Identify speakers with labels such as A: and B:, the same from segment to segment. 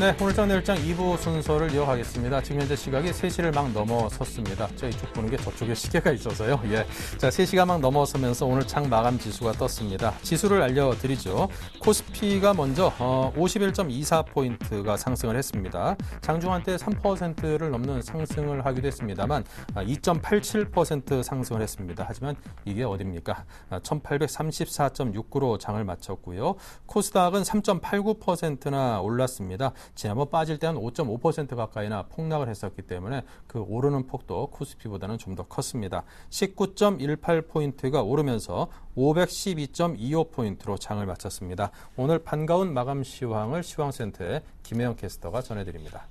A: 네, 오늘장 내일장 2부 순서를 이어가겠습니다. 지금 현재 시각이 3시를 막 넘어섰습니다. 이쪽 보는 게 저쪽에 시계가 있어서요. 예. 자, 3시가 막 넘어서면서 오늘 장 마감 지수가 떴습니다. 지수를 알려드리죠. 코스피가 먼저 51.24포인트가 상승을 했습니다. 장중한 때 3%를 넘는 상승을 하기도 했습니다만 2.87% 상승을 했습니다. 하지만 이게 어딥니까? 1834.69로 장을 마쳤고요. 코스닥은 3.89%나 올랐습니다. 지난번 빠질 때 한 5.5% 가까이나 폭락을 했었기 때문에 그 오르는 폭도 코스피보다는 좀 더 컸습니다. 19.18포인트가 오르면서 512.25포인트로 장을 마쳤습니다. 오늘 반가운 마감 시황을 시황센터의 김혜영 캐스터가 전해드립니다.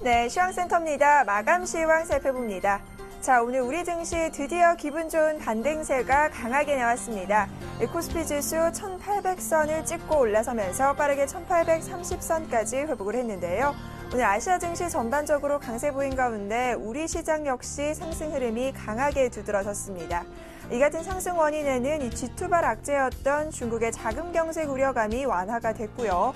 B: 네, 시황센터입니다. 마감 시황 살펴봅니다. 자, 오늘 우리 증시 드디어 기분 좋은 반등세가 강하게 나왔습니다. 코스피 지수 1800선을 찍고 올라서면서 빠르게 1830선까지 회복을 했는데요. 오늘 아시아 증시 전반적으로 강세 보인 가운데 우리 시장 역시 상승 흐름이 강하게 두드러졌습니다. 이 같은 상승 원인에는 이 G2발 악재였던 중국의 자금 경색 우려감이 완화가 됐고요.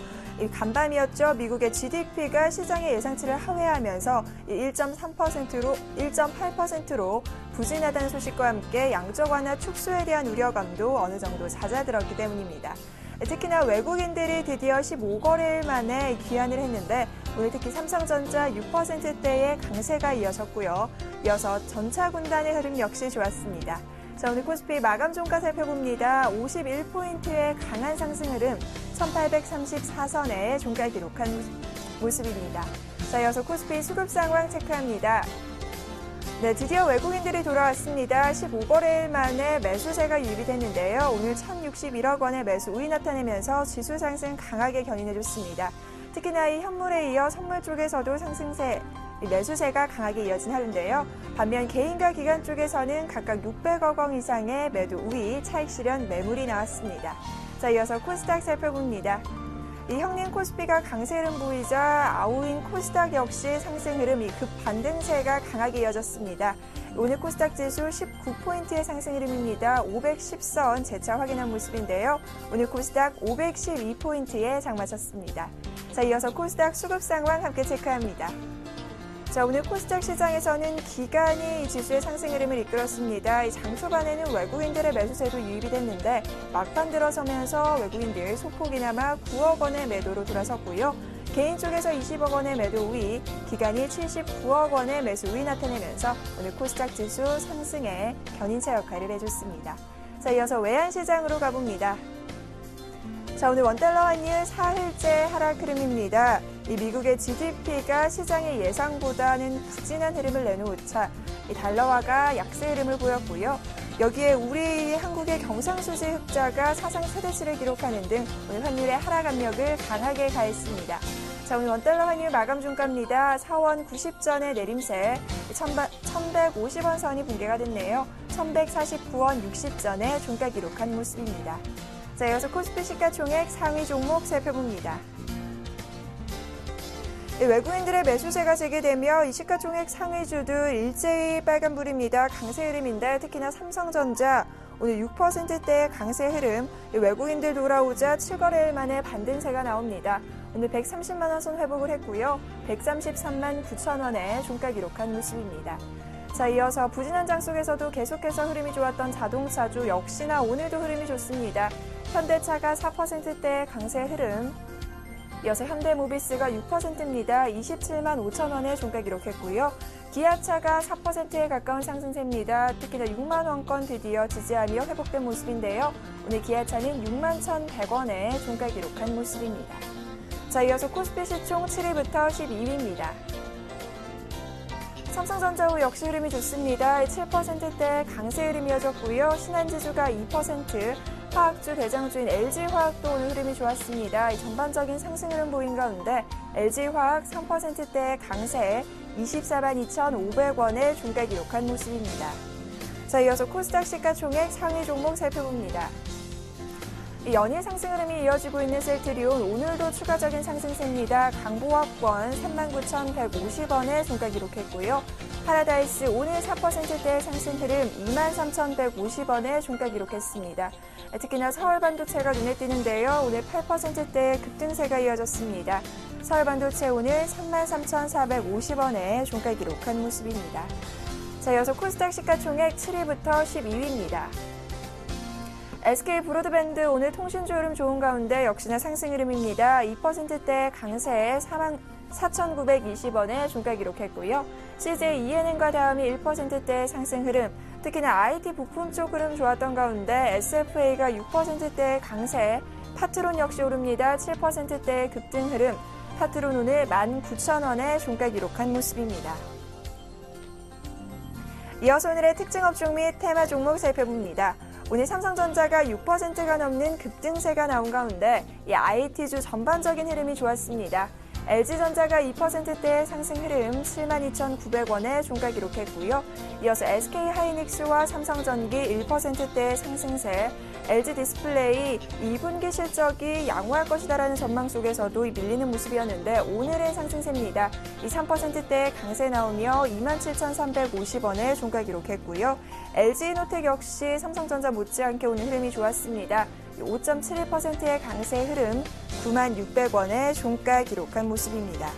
B: 간밤이었죠. 미국의 GDP가 시장의 예상치를 하회하면서 1.8%로 부진하다는 소식과 함께 양적 완화 축소에 대한 우려감도 어느 정도 잦아들었기 때문입니다. 특히나 외국인들이 드디어 15거래일 만에 귀환을 했는데 오늘 특히 삼성전자 6%대의 강세가 이어졌고요. 이어서 전차 군단의 흐름 역시 좋았습니다. 자, 오늘 코스피 마감 종가 살펴봅니다. 51포인트의 강한 상승 흐름, 1834선에 종가 기록한 모습입니다. 자, 이어서 코스피 수급 상황 체크합니다. 네, 드디어 외국인들이 돌아왔습니다. 15거래일 만에 매수세가 유입이 됐는데요. 오늘 1061억 원의 매수 우위 나타내면서 지수 상승 강하게 견인해줬습니다. 특히나 이 현물에 이어 선물 쪽에서도 상승세, 매수세가 강하게 이어진 하루인데요. 반면 개인과 기관 쪽에서는 각각 600억 원 이상의 매도 우위, 차익 실현 매물이 나왔습니다. 자, 이어서 코스닥 살펴봅니다. 이 형님 코스피가 강세 흐름 보이자 아우인 코스닥 역시 상승 흐름이 급 반등세가 강하게 이어졌습니다. 오늘 코스닥 지수 19포인트의 상승 흐름입니다. 510선 재차 확인한 모습인데요. 오늘 코스닥 512포인트에 장 마쳤습니다. 자, 이어서 코스닥 수급 상황 함께 체크합니다. 자, 오늘 코스닥 시장에서는 기관이 이 지수의 상승 흐름을 이끌었습니다. 이 장 초반에는 외국인들의 매수세도 유입이 됐는데 막판 들어서면서 외국인들 소폭이나마 9억 원의 매도로 돌아섰고요. 개인 쪽에서 20억 원의 매도 우위, 기관이 79억 원의 매수 우위 나타내면서 오늘 코스닥 지수 상승에 견인차 역할을 해줬습니다. 자, 이어서 외환시장으로 가봅니다. 자, 오늘 원달러 환율 사흘째 하락 흐름입니다. 이 미국의 GDP가 시장의 예상보다는 부진한 흐름을 내놓자 이 달러화가 약세 흐름을 보였고요. 여기에 우리 한국의 경상수지 흑자가 사상 최대치를 기록하는 등 오늘 환율의 하락 압력을 강하게 가했습니다. 자, 오늘 원달러 환율 마감 종가입니다. 4원 90전의 내림세 1150원 선이 붕괴가 됐네요. 1149원 60전에 종가 기록한 모습입니다. 자, 이어서 코스피 시가총액 상위 종목 살펴봅니다. 외국인들의 매수세가 재개되며 이 시가총액 상위주들 일제히 빨간불입니다. 강세 흐름인데 특히나 삼성전자 오늘 6%대의 강세 흐름, 외국인들 돌아오자 7거래일 만에 반등세가 나옵니다. 오늘 130만 원 선 회복을 했고요. 133만 9천 원에 종가 기록한 모습입니다. 자, 이어서 부진한 장 속에서도 계속해서 흐름이 좋았던 자동차주 역시나 오늘도 흐름이 좋습니다. 현대차가 4%대의 강세 흐름, 이어서 현대모비스가 6%입니다. 27만 5천 원에 종가 기록했고요. 기아차가 4%에 가까운 상승세입니다. 특히나 6만 원권 드디어 지지하며 회복된 모습인데요. 오늘 기아차는 6만 1,100원에 종가 기록한 모습입니다. 자, 이어서 코스피 시총 7위부터 12위입니다. 삼성전자후 역시 흐름이 좋습니다. 7%대 강세 흐름이 이어졌고요. 신한지주가 2%, 화학주 대장주인 LG화학도 오늘 흐름이 좋았습니다. 전반적인 상승 흐름 보인 가운데 LG화학 3%대 강세 24만 2,500원에 종가 기록한 모습입니다. 자, 이어서 코스닥 시가총액 상위 종목 살펴봅니다. 연일 상승 흐름이 이어지고 있는 셀트리온 오늘도 추가적인 상승세입니다. 강보합권 39,150원에 종가 기록했고요. 파라다이스 오늘 4%대 상승 흐름 23,150원에 종가 기록했습니다. 특히나 서울 반도체가 눈에 띄는데요. 오늘 8%대의 급등세가 이어졌습니다. 서울 반도체 오늘 33,450원에 종가 기록한 모습입니다. 자, 이어서 코스닥 시가총액 7위부터 12위입니다. SK 브로드밴드 오늘 통신주 흐름 좋은 가운데 역시나 상승 흐름입니다. 2%대 강세에 4,920원에 종가 기록했고요. CJ ENN과 다음이 1%대 상승 흐름, 특히나 IT 부품 쪽 흐름 좋았던 가운데 SFA가 6%대 강세, 파트론 역시 오릅니다. 7%대 급등 흐름, 파트론 오늘 19,000원에 종가 기록한 모습입니다. 이어서 오늘의 특징 업종 및 테마 종목 살펴봅니다. 오늘 삼성전자가 6%가 넘는 급등세가 나온 가운데 이 IT주 전반적인 흐름이 좋았습니다. LG전자가 2%대의 상승 흐름 72,900원에 종가 기록했고요. 이어서 SK하이닉스와 삼성전기 1%대의 상승세, LG디스플레이 2분기 실적이 양호할 것이다라는 전망 속에서도 밀리는 모습이었는데 오늘의 상승세입니다. 이 3%대의 강세 나오며 27,350원에 종가 기록했고요. LG이노텍 역시 삼성전자 못지않게 오늘 흐름이 좋았습니다. 5.71%의 강세 흐름 96,600원에 종가 기록한 모습입니다.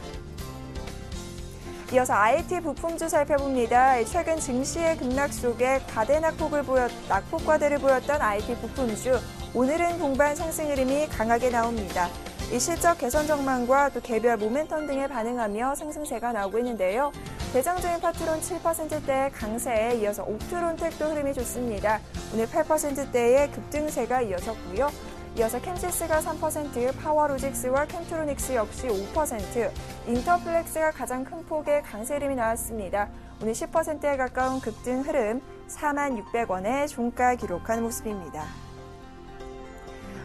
B: 이어서 IT 부품주 살펴봅니다. 최근 증시의 급락 속에 낙폭 과대를 보였던 IT 부품주, 오늘은 동반 상승 흐름이 강하게 나옵니다. 이 실적 개선 전망과 또 개별 모멘텀 등에 반응하며 상승세가 나오고 있는데요. 대장적인 파트론 7%대의 강세에 이어서 옵트론텍도 흐름이 좋습니다. 오늘 8%대의 급등세가 이어졌고요. 이어서 캠시스가 3%, 파워로직스와 캠트로닉스 역시 5%, 인터플렉스가 가장 큰 폭의 강세 흐름이 나왔습니다. 오늘 10%에 가까운 급등 흐름 46,600원에 종가 기록한 모습입니다.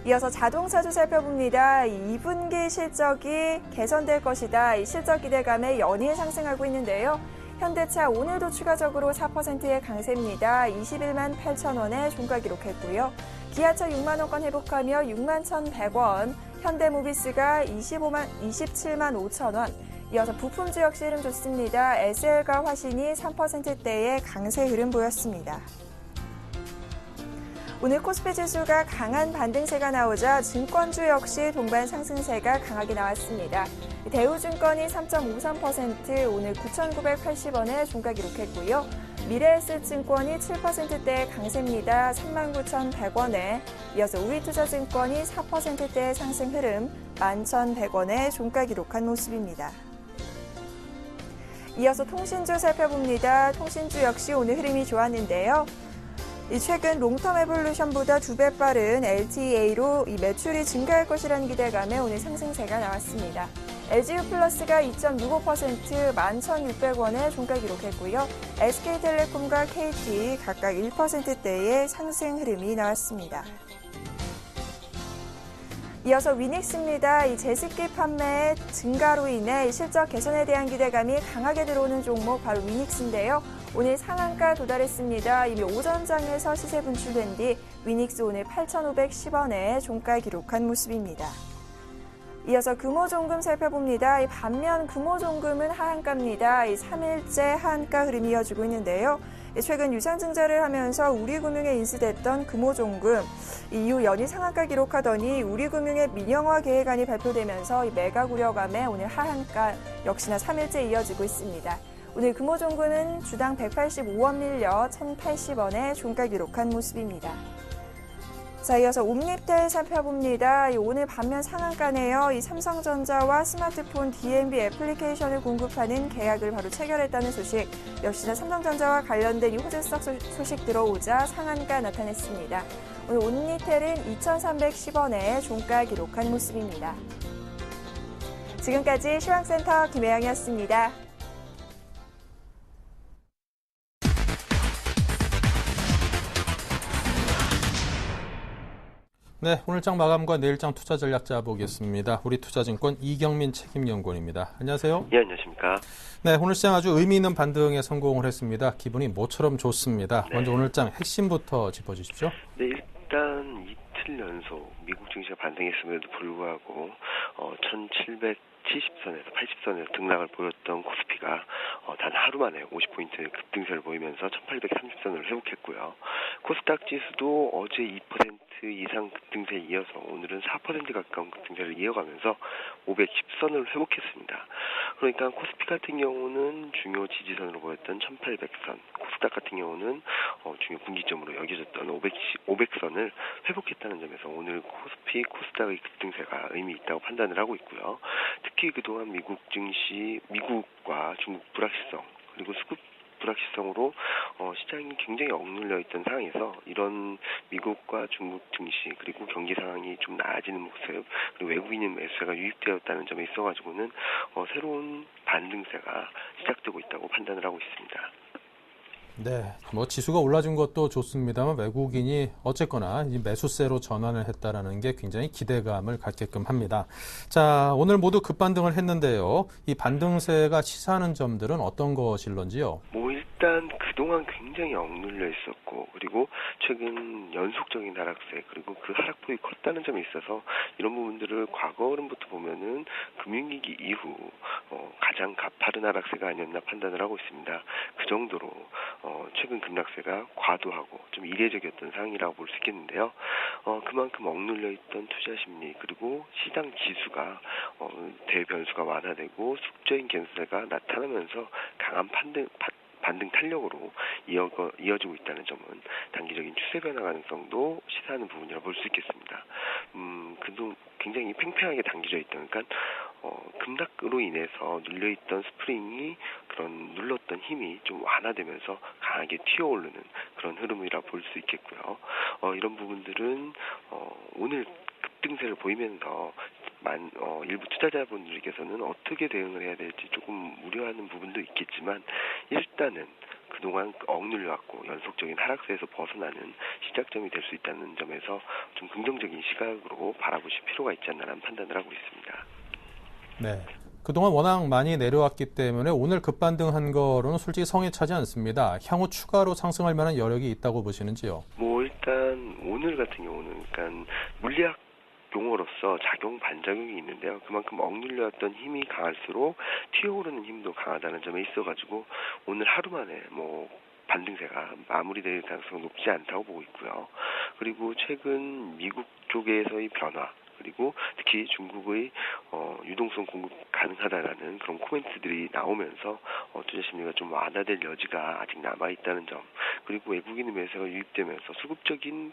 B: 이어서 자동차주 살펴봅니다. 2분기 실적이 개선될 것이다. 이 실적 기대감에 연일 상승하고 있는데요. 현대차 오늘도 추가적으로 4%의 강세입니다. 218,000원에 종가 기록했고요. 기아차 6만 원권 회복하며 61,100원, 현대모비스가 275,000원, 이어서 부품주 역시 흐름 좋습니다. SL과 화신이 3%대의 강세 흐름 보였습니다. 오늘 코스피 지수가 강한 반등세가 나오자 증권주 역시 동반 상승세가 강하게 나왔습니다. 대우증권이 3.53%, 오늘 9,980원에 종가 기록했고요. 미래에셋증권이 7%대의 강세입니다. 39,100원에, 이어서 우리투자증권이 4%대의 상승 흐름 11,100원에 종가 기록한 모습입니다. 이어서 통신주 살펴봅니다. 통신주 역시 오늘 흐름이 좋았는데요. 최근 롱텀 에볼루션보다 2배 빠른 LTA로 이 매출이 증가할 것이라는 기대감에 오늘 상승세가 나왔습니다. LG유플러스가 2.65%, 11,600원에 종가 기록했고요. SK텔레콤과 KT 각각 1%대의 상승 흐름이 나왔습니다. 이어서 위닉스입니다. 이 제습기 판매 증가로 인해 실적 개선에 대한 기대감이 강하게 들어오는 종목 바로 위닉스인데요. 오늘 상한가 도달했습니다. 이미 오전장에서 시세 분출된 뒤 위닉스 오늘 8,510원에 종가 기록한 모습입니다. 이어서 금호종금 살펴봅니다. 반면 금호종금은 하한가입니다. 3일째 하한가 흐름이 이어지고 있는데요. 최근 유상증자를 하면서 우리금융에 인수됐던 금호종금, 이후 연일 상한가 기록하더니 우리금융의 민영화 계획안이 발표되면서 매각 우려감에 오늘 하한가 역시나 3일째 이어지고 있습니다. 오늘 금호종금은 주당 185원 밀려 1,080원에 종가 기록한 모습입니다. 자, 이어서 옴니텔 살펴봅니다. 오늘 반면 상한가네요. 이 삼성전자와 스마트폰 DMB 애플리케이션을 공급하는 계약을 바로 체결했다는 소식. 역시나 삼성전자와 관련된 이 호재성 소식 들어오자 상한가 나타냈습니다. 오늘 옴니텔은 2,310원에 종가 기록한 모습입니다. 지금까지 시황센터 김혜영이었습니다.
A: 네, 오늘장 마감과 내일장 투자 전략 짜보겠습니다. 우리투자증권 이경민 책임연구원입니다. 안녕하세요.
C: 예, 안녕하십니까.
A: 네, 오늘 시장 아주 의미 있는 반등에 성공을 했습니다. 기분이 모처럼 좋습니다.
C: 네.
A: 먼저 오늘장 핵심부터 짚어주십시오.
C: 네, 일단 이틀 연속 미국 증시가 반등했음에도 불구하고 1,700 70선에서 80선에서 등락을 보였던 코스피가 단 하루 만에 50포인트 급등세를 보이면서 1830선을 회복했고요. 코스닥 지수도 어제 2% 이상 급등세에 이어서 오늘은 4% 가까운 급등세를 이어가면서 510선을 회복했습니다. 그러니까 코스피 같은 경우는 중요 지지선으로 보였던 1800선, 코스닥 같은 경우는 중요 분기점으로 여겨졌던 500선을 회복했다는 점에서 오늘 코스피, 코스닥의 급등세가 의미 있다고 판단을 하고 있고요. 특히 그동안 미국 증시, 미국과 중국 불확실성, 그리고 수급 불확실성으로 시장이 굉장히 억눌려 있던 상황에서 이런 미국과 중국 증시 그리고 경기 상황이 좀 나아지는 모습, 그리고 외국인의 매수세가 유입되었다는 점에 있어가지고는 새로운 반등세가 시작되고 있다고 판단을 하고 있습니다.
A: 네, 뭐 지수가 올라준 것도 좋습니다만 외국인이 어쨌거나 이 매수세로 전환을 했다라는 게 굉장히 기대감을 갖게끔 합니다. 자, 오늘 모두 급반등을 했는데요. 이 반등세가 시사하는 점들은 어떤 것일런지요?
C: 일단 그동안 굉장히 억눌려 있었고, 그리고 최근 연속적인 하락세, 그리고 그 하락폭이 컸다는 점에 있어서 이런 부분들을 과거 흐름부터 보면은 금융위기 이후 가장 가파른 하락세가 아니었나 판단을 하고 있습니다. 그 정도로 최근 급락세가 과도하고 좀 이례적이었던 상황이라고 볼 수 있겠는데요. 그만큼 억눌려 있던 투자 심리, 그리고 시장 지수가 대변수가 완화되고 수적인 견세가 나타나면서 강한 반등 탄력으로 이어지고 있다는 점은 단기적인 추세 변화 가능성도 시사하는 부분이라고 볼 수 있겠습니다. 그동안 굉장히 팽팽하게 당겨져 있던, 그러니까 급락으로 인해서 눌려있던 스프링이 그런 눌렀던 힘이 좀 완화되면서 강하게 튀어오르는 그런 흐름이라 볼 수 있겠고요. 이런 부분들은 오늘 급등세를 보이면서 일부 투자자분들께서는 어떻게 대응을 해야 될지 조금 우려하는 부분도 있겠지만, 일단은 그동안 억눌려왔고 연속적인 하락세에서 벗어나는 시작점이 될 수 있다는 점에서 좀 긍정적인 시각으로 바라보실 필요가 있지 않나라는 판단을 하고 있습니다.
A: 네. 그동안 워낙 많이 내려왔기 때문에 오늘 급반등한 거로는 솔직히 성에 차지 않습니다. 향후 추가로 상승할 만한 여력이 있다고 보시는지요?
C: 일단 오늘 같은 경우는 그러니까 물리학 용어로서 작용 반작용이 있는데요. 그만큼 억눌려왔던 힘이 강할수록 튀어오르는 힘도 강하다는 점에 있어가지고 오늘 하루 만에 반등세가 마무리될 가능성은 높지 않다고 보고 있고요. 그리고 최근 미국 쪽에서의 변화, 그리고 특히 중국의 유동성 공급 가능하다라는 그런 코멘트들이 나오면서 투자 심리가 좀 완화될 여지가 아직 남아있다는 점, 그리고 외국인의 매수가 유입되면서 수급적인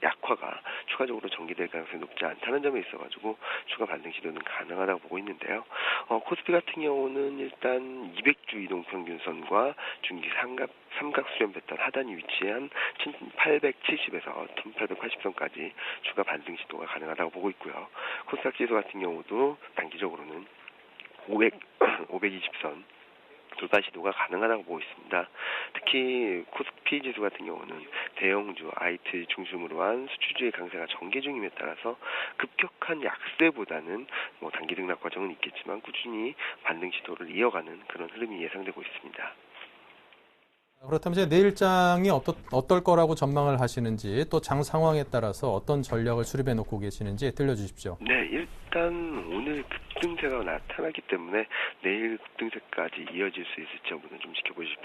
C: 약화가 추가적으로 전개될 가능성이 높지 않다는 점에 있어가지고 추가 반등 시도는 가능하다고 보고 있는데요. 코스피 같은 경우는 일단 200주 이동평균선과 중기 삼각 수렴 패턴 하단이 위치한 1870에서 1880선까지 추가 반등 시도가 가능하다고 보고 있고요. 코스닥 지수 같은 경우도 단기적으로는 520선 돌파 시도가 가능하다고 보고 있습니다. 특히 코스피 지수 같은 경우는 대형주, IT 중심으로 한 수출주의 강세가 전개 중임에 따라서 급격한 약세보다는 단기 등락 과정은 있겠지만 꾸준히 반등 시도를 이어가는 그런 흐름이 예상되고 있습니다.
A: 그렇다면 이제 내일장이 어떨 거라고 전망을 하시는지, 또 장 상황에 따라서 어떤 전략을 수립해 놓고 계시는지 들려주십시오.
C: 네, 일단 오늘 급등세가 나타나기 때문에 내일 급등세까지 이어질 수 있을지 여부는 좀 지켜보실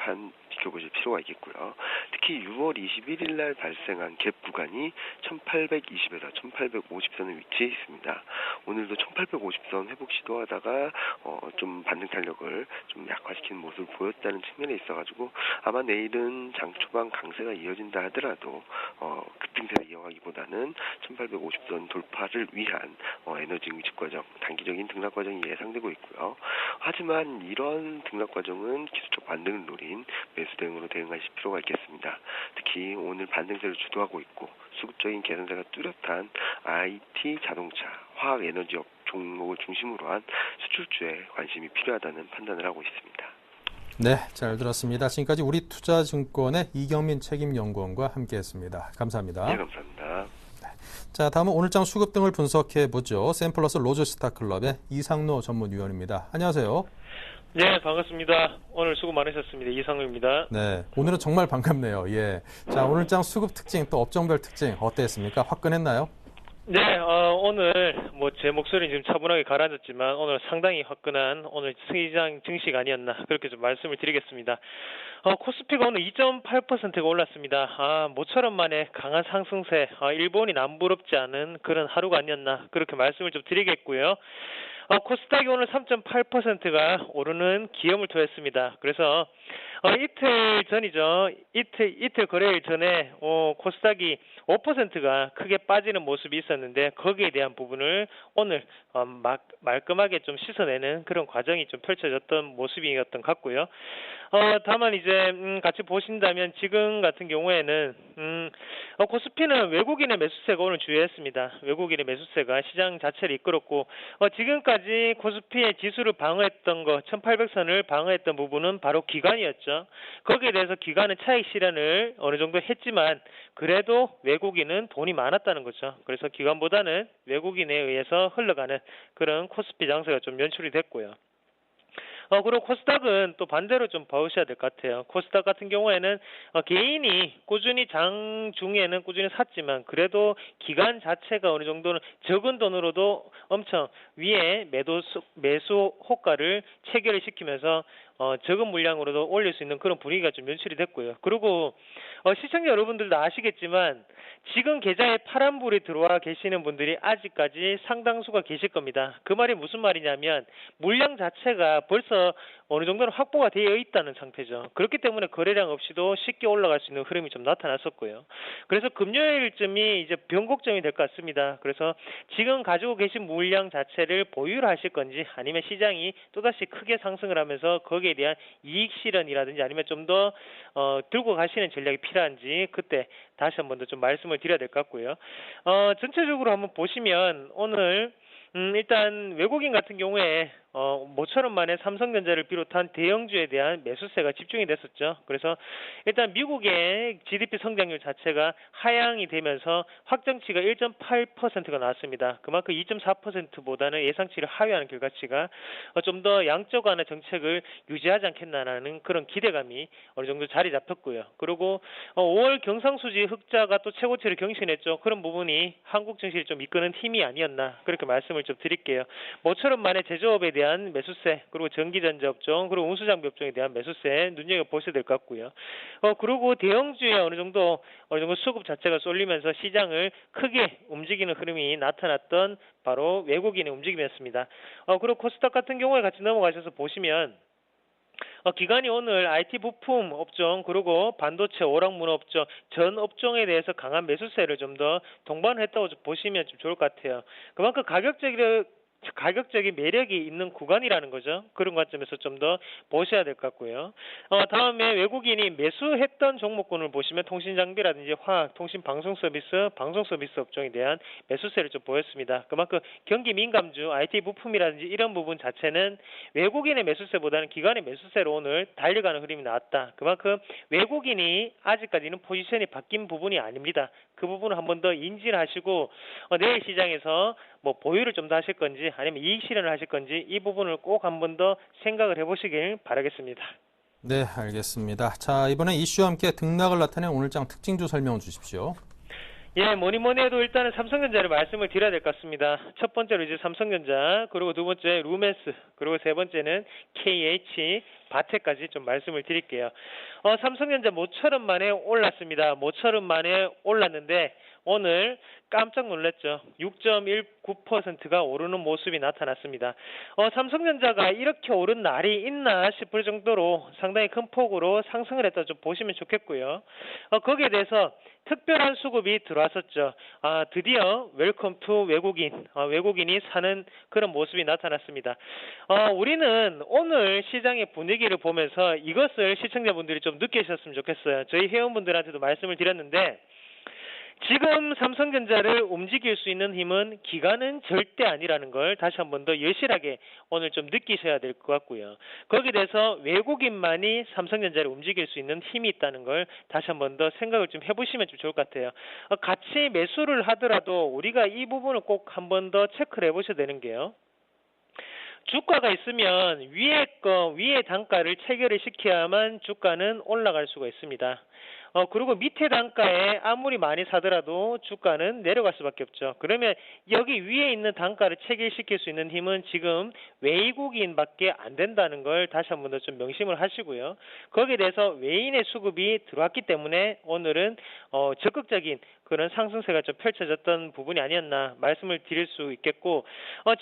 C: 필요가 있겠고요. 특히 6월 21일 날 발생한 갭 구간이 1820에서 1850선을 위치해 있습니다. 오늘도 1850선 회복 시도하다가 좀 반등 탄력을 좀 약화시키는 모습을 보였다는 측면에 있어가지고 아마 내일은 장 초반 강세가 이어진다 하더라도 급등세를 이어가기보다는 1850선 돌파를 위한 에너지 응집 과정, 단기적인 등락 과정이 예상되고 있고요. 하지만 이런 등락 과정은 기술적 반등을 노린 매수 대응으로 대응하실 필요가 있겠습니다. 특히 오늘 반등세를 주도하고 있고 수급적인 개선세가 뚜렷한 IT, 자동차, 화학 에너지업 종목을 중심으로 한 수출주에 관심이 필요하다는 판단을 하고 있습니다.
A: 네, 잘 들었습니다. 지금까지 우리투자증권의 이경민 책임연구원과 함께했습니다. 감사합니다.
C: 네, 감사합니다.
A: 자, 다음은 오늘장 수급 등을 분석해 보죠. 샘플러스 로저스타클럽의 이상로 전문위원입니다. 안녕하세요.
D: 네, 반갑습니다. 오늘 수고 많으셨습니다. 이상로입니다.
A: 네, 오늘은 정말 반갑네요. 예. 자, 오늘장 수급 특징 또 업종별 특징 어땠습니까? 화끈했나요?
D: 네, 오늘 제 목소리는 지금 차분하게 가라앉았지만 오늘 상당히 화끈한 오늘 시장 증시가 아니었나 그렇게 좀 말씀을 드리겠습니다. 코스피가 오늘 2.8%가 올랐습니다. 모처럼 만에 강한 상승세, 일본이 남부럽지 않은 그런 하루가 아니었나 그렇게 말씀을 좀 드리겠고요. 코스닥이 오늘 3.8%가 오르는 기염을 토했습니다. 그래서 이틀 전이죠. 이틀 거래일 전에 코스닥이 5%가 크게 빠지는 모습이 있었는데 거기에 대한 부분을 오늘 말끔하게 좀 씻어내는 그런 과정이 좀 펼쳐졌던 모습이었던 것 같고요. 다만 이제 같이 보신다면 지금 같은 경우에는 코스피는 외국인의 매수세가 오늘 주요했습니다. 외국인의 매수세가 시장 자체를 이끌었고 지금까지 코스피의 지수를 방어했던 거 1800선을 방어했던 부분은 바로 기관이었죠. 거기에 대해서 기관은 차익 실현을 어느 정도 했지만 그래도 외국인은 돈이 많았다는 거죠. 그래서 기관보다는 외국인에 의해서 흘러가는 그런 코스피 장세가 좀 연출이 됐고요. 그리고 코스닥은 또 반대로 좀 봐주셔야 될 것 같아요. 코스닥 같은 경우에는 개인이 꾸준히 장 중에는 꾸준히 샀지만 그래도 기관 자체가 어느 정도는 적은 돈으로도 엄청 위에 매수 호가를 체결을 시키면서 적은 물량으로도 올릴 수 있는 그런 분위기가 좀 연출이 됐고요. 그리고 시청자 여러분들도 아시겠지만 지금 계좌에 파란불이 들어와 계시는 분들이 아직까지 상당수가 계실 겁니다. 그 말이 무슨 말이냐면 물량 자체가 벌써 어느 정도는 확보가 되어 있다는 상태죠. 그렇기 때문에 거래량 없이도 쉽게 올라갈 수 있는 흐름이 좀 나타났었고요. 그래서 금요일쯤이 이제 변곡점이 될 것 같습니다. 그래서 지금 가지고 계신 물량 자체를 보유를 하실 건지 아니면 시장이 또다시 크게 상승을 하면서 거기에 대한 이익 실현이라든지 아니면 좀 더 들고 가시는 전략이 필요한지 그때 다시 한 번 더 좀 말씀을 드려야 될 것 같고요. 전체적으로 한번 보시면 오늘 일단 외국인 같은 경우에 모처럼 만에 삼성전자를 비롯한 대형주에 대한 매수세가 집중이 됐었죠. 그래서 일단 미국의 GDP 성장률 자체가 하향이 되면서 확정치가 1.8%가 나왔습니다. 그만큼 2.4%보다는 예상치를 하회하는 결과치가 좀 더 양적 완화 정책을 유지하지 않겠나라는 그런 기대감이 어느 정도 자리 잡혔고요. 그리고 5월 경상수지 흑자가 또 최고치를 경신했죠. 그런 부분이 한국 증시를 좀 이끄는 힘이 아니었나 그렇게 말씀을 좀 드릴게요. 모처럼 만에 제조업에 대한 매수세 그리고 전기전자 업종 그리고 운수장비 업종에 대한 매수세 눈여겨보셔야 될 것 같고요. 그리고 대형주에 어느 정도 수급 자체가 쏠리면서 시장을 크게 움직이는 흐름이 나타났던 바로 외국인의 움직임이었습니다. 그리고 코스닥 같은 경우에 같이 넘어가셔서 보시면 기관이 오늘 IT 부품 업종 그리고 반도체 오락문 업종 전 업종에 대해서 강한 매수세를 좀 더 동반했다고 보시면 좀 좋을 것 같아요. 그만큼 가격적인 매력이 있는 구간이라는 거죠. 그런 관점에서 좀 더 보셔야 될 것 같고요. 다음에 외국인이 매수했던 종목군을 보시면 통신장비라든지 화학, 통신 방송 서비스 업종에 대한 매수세를 좀 보였습니다. 그만큼 경기 민감주, IT 부품이라든지 이런 부분 자체는 외국인의 매수세보다는 기관의 매수세로 오늘 달려가는 흐름이 나왔다. 그만큼 외국인이 아직까지는 포지션이 바뀐 부분이 아닙니다. 그 부분을 한 번 더 인지를 하시고 내일 시장에서 보유를 좀 더 하실 건지 아니면 이익 실현을 하실 건지 이 부분을 꼭 한 번 더 생각을 해보시길 바라겠습니다.
A: 네, 알겠습니다. 자, 이번에 이슈와 함께 등락을 나타낸 오늘장 특징주 설명 주십시오.
D: 예, 뭐니 해도 일단은 삼성전자를 말씀을 드려야 될 것 같습니다. 첫 번째로 이제 삼성전자, 그리고 두 번째 루멘스, 그리고 세 번째는 KH, 바테까지 좀 말씀을 드릴게요. 삼성전자 모처럼 만에 올랐습니다. 모처럼 만에 올랐는데 오늘 깜짝 놀랐죠. 6.19%가 오르는 모습이 나타났습니다. 삼성전자가 이렇게 오른 날이 있나 싶을 정도로 상당히 큰 폭으로 상승을 했다 좀 보시면 좋겠고요. 거기에 대해서 특별한 수급이 들어왔었죠. 드디어 웰컴 투 외국인이 사는 그런 모습이 나타났습니다. 우리는 오늘 시장의 분위기를 보면서 이것을 시청자분들이 좀 느끼셨으면 좋겠어요. 저희 회원분들한테도 말씀을 드렸는데 지금 삼성전자를 움직일 수 있는 힘은 기관은 절대 아니라는 걸 다시 한 번 더 여실하게 오늘 좀 느끼셔야 될 것 같고요. 거기에 대해서 외국인만이 삼성전자를 움직일 수 있는 힘이 있다는 걸 다시 한 번 더 생각을 좀 해보시면 좀 좋을 것 같아요. 같이 매수를 하더라도 우리가 이 부분을 꼭 한 번 더 체크를 해보셔야 되는 게요. 주가가 있으면 위에 단가를 체결을 시켜야만 주가는 올라갈 수가 있습니다. 그리고 밑에 단가에 아무리 많이 사더라도 주가는 내려갈 수밖에 없죠. 그러면 여기 위에 있는 단가를 체결시킬 수 있는 힘은 지금 외국인밖에 안 된다는 걸 다시 한 번 더 좀 명심을 하시고요. 거기에 대해서 외인의 수급이 들어왔기 때문에 오늘은 적극적인 그런 상승세가 좀 펼쳐졌던 부분이 아니었나 말씀을 드릴 수 있겠고,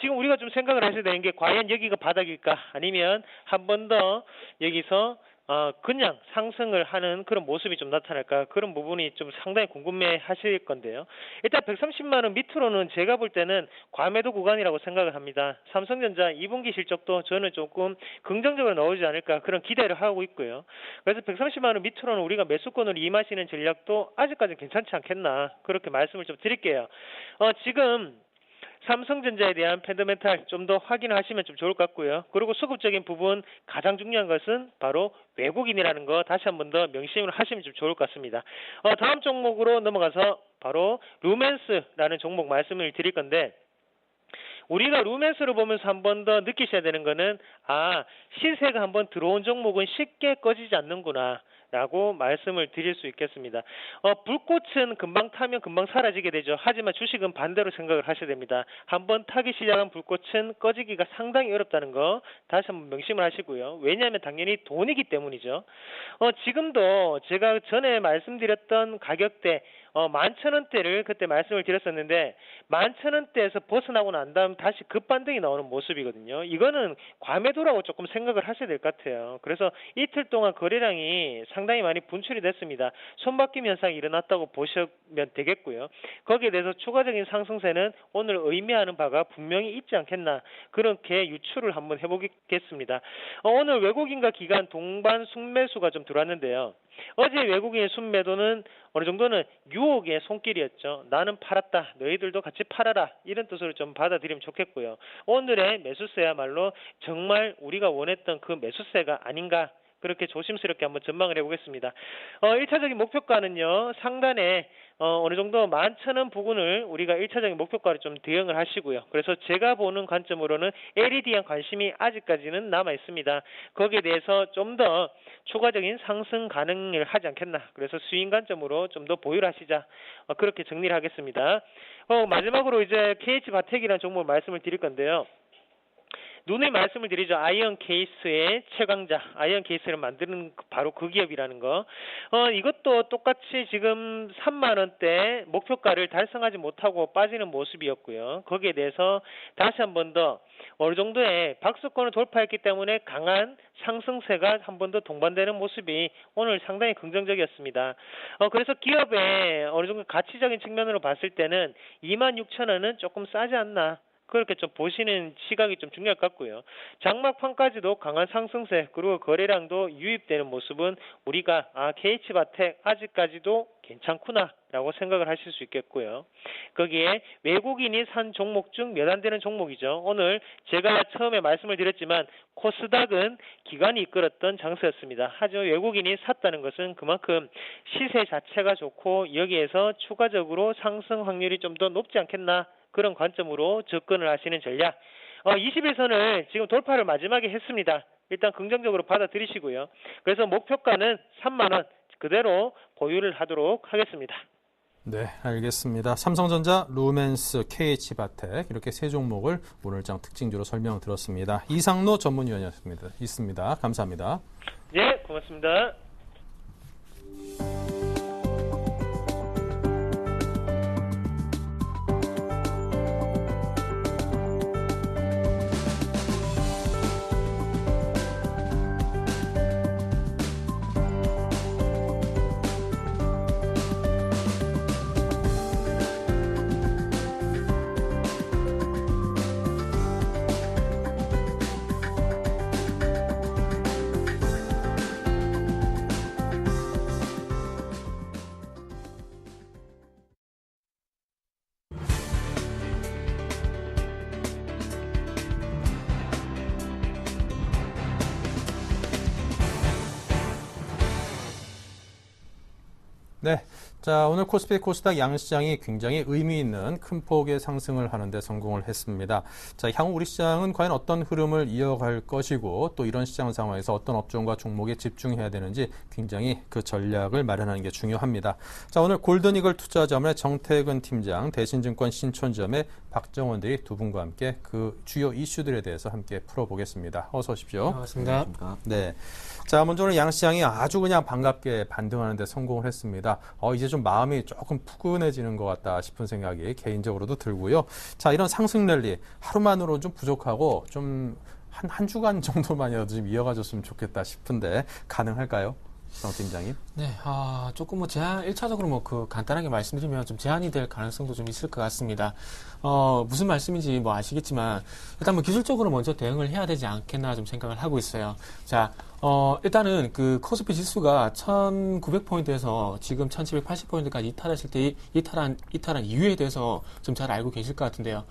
D: 지금 우리가 좀 생각을 하셔야 되는 게 과연 여기가 바닥일까, 아니면 한 번 더 여기서 그냥 상승을 하는 그런 모습이 좀 나타날까, 그런 부분이 좀 상당히 궁금해 하실 건데요. 일단 130만 원 밑으로는 제가 볼 때는 과매도 구간이라고 생각을 합니다. 삼성전자 2분기 실적도 저는 조금 긍정적으로 나오지 않을까 그런 기대를 하고 있고요. 그래서 130만 원 밑으로는 우리가 매수권으로 임하시는 전략도 아직까지는 괜찮지 않겠나, 그렇게 말씀을 좀 드릴게요. 지금 삼성전자에 대한 펀더멘탈 좀 더 확인하시면 좀 좋을 것 같고요. 그리고 수급적인 부분 가장 중요한 것은 바로 외국인이라는 거 다시 한 번 더 명심을 하시면 좀 좋을 것 같습니다. 다음 종목으로 넘어가서 바로 루멘스라는 종목 말씀을 드릴 건데, 우리가 루멘스를 보면서 한 번 더 느끼셔야 되는 거는 시세가 한번 들어온 종목은 쉽게 꺼지지 않는구나 라고 말씀을 드릴 수 있겠습니다. 불꽃은 금방 타면 금방 사라지게 되죠. 하지만 주식은 반대로 생각을 하셔야 됩니다. 한번 타기 시작한 불꽃은 꺼지기가 상당히 어렵다는 거 다시 한번 명심을 하시고요. 왜냐하면 당연히 돈이기 때문이죠. 지금도 제가 전에 말씀드렸던 가격대 11,000원대를 그때 말씀을 드렸었는데, 11,000원대에서 벗어나고 난 다음 다시 급반등이 나오는 모습이거든요. 이거는 과매도라고 조금 생각을 하셔야 될 것 같아요. 그래서 이틀 동안 거래량이 상당히 많이 분출이 됐습니다. 손바뀜 현상이 일어났다고 보시면 되겠고요. 거기에 대해서 추가적인 상승세는 오늘 의미하는 바가 분명히 있지 않겠나, 그렇게 유추를 한번 해보겠습니다. 오늘 외국인과 기관 동반 순매수가 좀 들어왔는데요. 어제 외국인의 순매도는 어느 정도는 유혹의 손길이었죠. 나는 팔았다, 너희들도 같이 팔아라, 이런 뜻으로 좀 받아들이면 좋겠고요. 오늘의 매수세야말로 정말 우리가 원했던 그 매수세가 아닌가, 그렇게 조심스럽게 한번 전망을 해보겠습니다. 1차적인 목표가는요, 상단에 어느 정도 11,000원 부근을 우리가 1차적인 목표가로 좀 대응을 하시고요. 그래서 제가 보는 관점으로는 LED에 관심이 아직까지는 남아 있습니다. 거기에 대해서 좀 더 추가적인 상승 가능을 하지 않겠나. 그래서 수익 관점으로 좀 더 보유를 하시자. 그렇게 정리를 하겠습니다. 마지막으로 이제 KH바텍이라는 종목을 말씀을 드릴 건데요. 눈에 말씀을 드리죠. 아이언 케이스의 최강자, 아이언 케이스를 만드는 바로 그 기업이라는 거. 이것도 똑같이 지금 3만 원대 목표가를 달성하지 못하고 빠지는 모습이었고요. 거기에 대해서 다시 한 번 더 어느 정도의 박스권을 돌파했기 때문에 강한 상승세가 한 번 더 동반되는 모습이 오늘 상당히 긍정적이었습니다. 그래서 기업의 어느 정도 가치적인 측면으로 봤을 때는 26,000원은 조금 싸지 않나, 그렇게 좀 보시는 시각이 좀 중요할 것 같고요. 장막판까지도 강한 상승세, 그리고 거래량도 유입되는 모습은 우리가 KH바텍 아직까지도 괜찮구나 라고 생각을 하실 수 있겠고요. 거기에 외국인이 산 종목 중 몇 안 되는 종목이죠. 오늘 제가 처음에 말씀을 드렸지만 코스닥은 기관이 이끌었던 장세였습니다. 하지만 외국인이 샀다는 것은 그만큼 시세 자체가 좋고 여기에서 추가적으로 상승 확률이 좀 더 높지 않겠나, 그런 관점으로 접근을 하시는 전략. 21선을 지금 돌파를 마지막에 했습니다. 일단 긍정적으로 받아들이시고요. 그래서 목표가는 3만 원 그대로 보유를 하도록 하겠습니다.
A: 네, 알겠습니다. 삼성전자, 루멘스, KH바텍 이렇게 세 종목을 오늘장 특징주로 설명 들었습니다. 이상로 전문위원이었습니다. 감사합니다.
D: 네, 고맙습니다.
A: 네. 자, 오늘 코스피 코스닥 양시장이 굉장히 의미 있는 큰 폭의 상승을 하는데 성공을 했습니다. 자, 향후 우리 시장은 과연 어떤 흐름을 이어갈 것이고 또 이런 시장 상황에서 어떤 업종과 종목에 집중해야 되는지 굉장히 그 전략을 마련하는 게 중요합니다. 자, 오늘 골든이글 투자자문의 정태근 팀장, 대신증권 신촌점의 박정원 대리 두 분과 함께 그 주요 이슈들에 대해서 함께 풀어보겠습니다. 어서 오십시오.
E: 반갑습니다.
A: 네. 자, 먼저 오늘 양시장이 아주 그냥 반갑게 반등하는 데 성공을 했습니다. 이제 좀 마음이 조금 푸근해지는 것 같다 싶은 생각이 개인적으로도 들고요. 자, 이런 상승 랠리 하루만으로 좀 부족하고 좀 한 주간 정도만이라도 좀 이어가줬으면 좋겠다 싶은데 가능할까요? 정 팀장님.
E: 네, 조금 뭐 제한, 1차적으로 뭐 간단하게 말씀드리면 좀 제한이 될 가능성도 좀 있을 것 같습니다. 무슨 말씀인지 뭐 아시겠지만, 일단 뭐 기술적으로 먼저 대응을 해야 되지 않겠나 좀 생각을 하고 있어요. 자, 일단은 그 코스피 지수가 1900포인트에서 지금 1780포인트까지 이탈했을 때 이탈한 이유에 대해서 좀 잘 알고 계실 것 같은데요.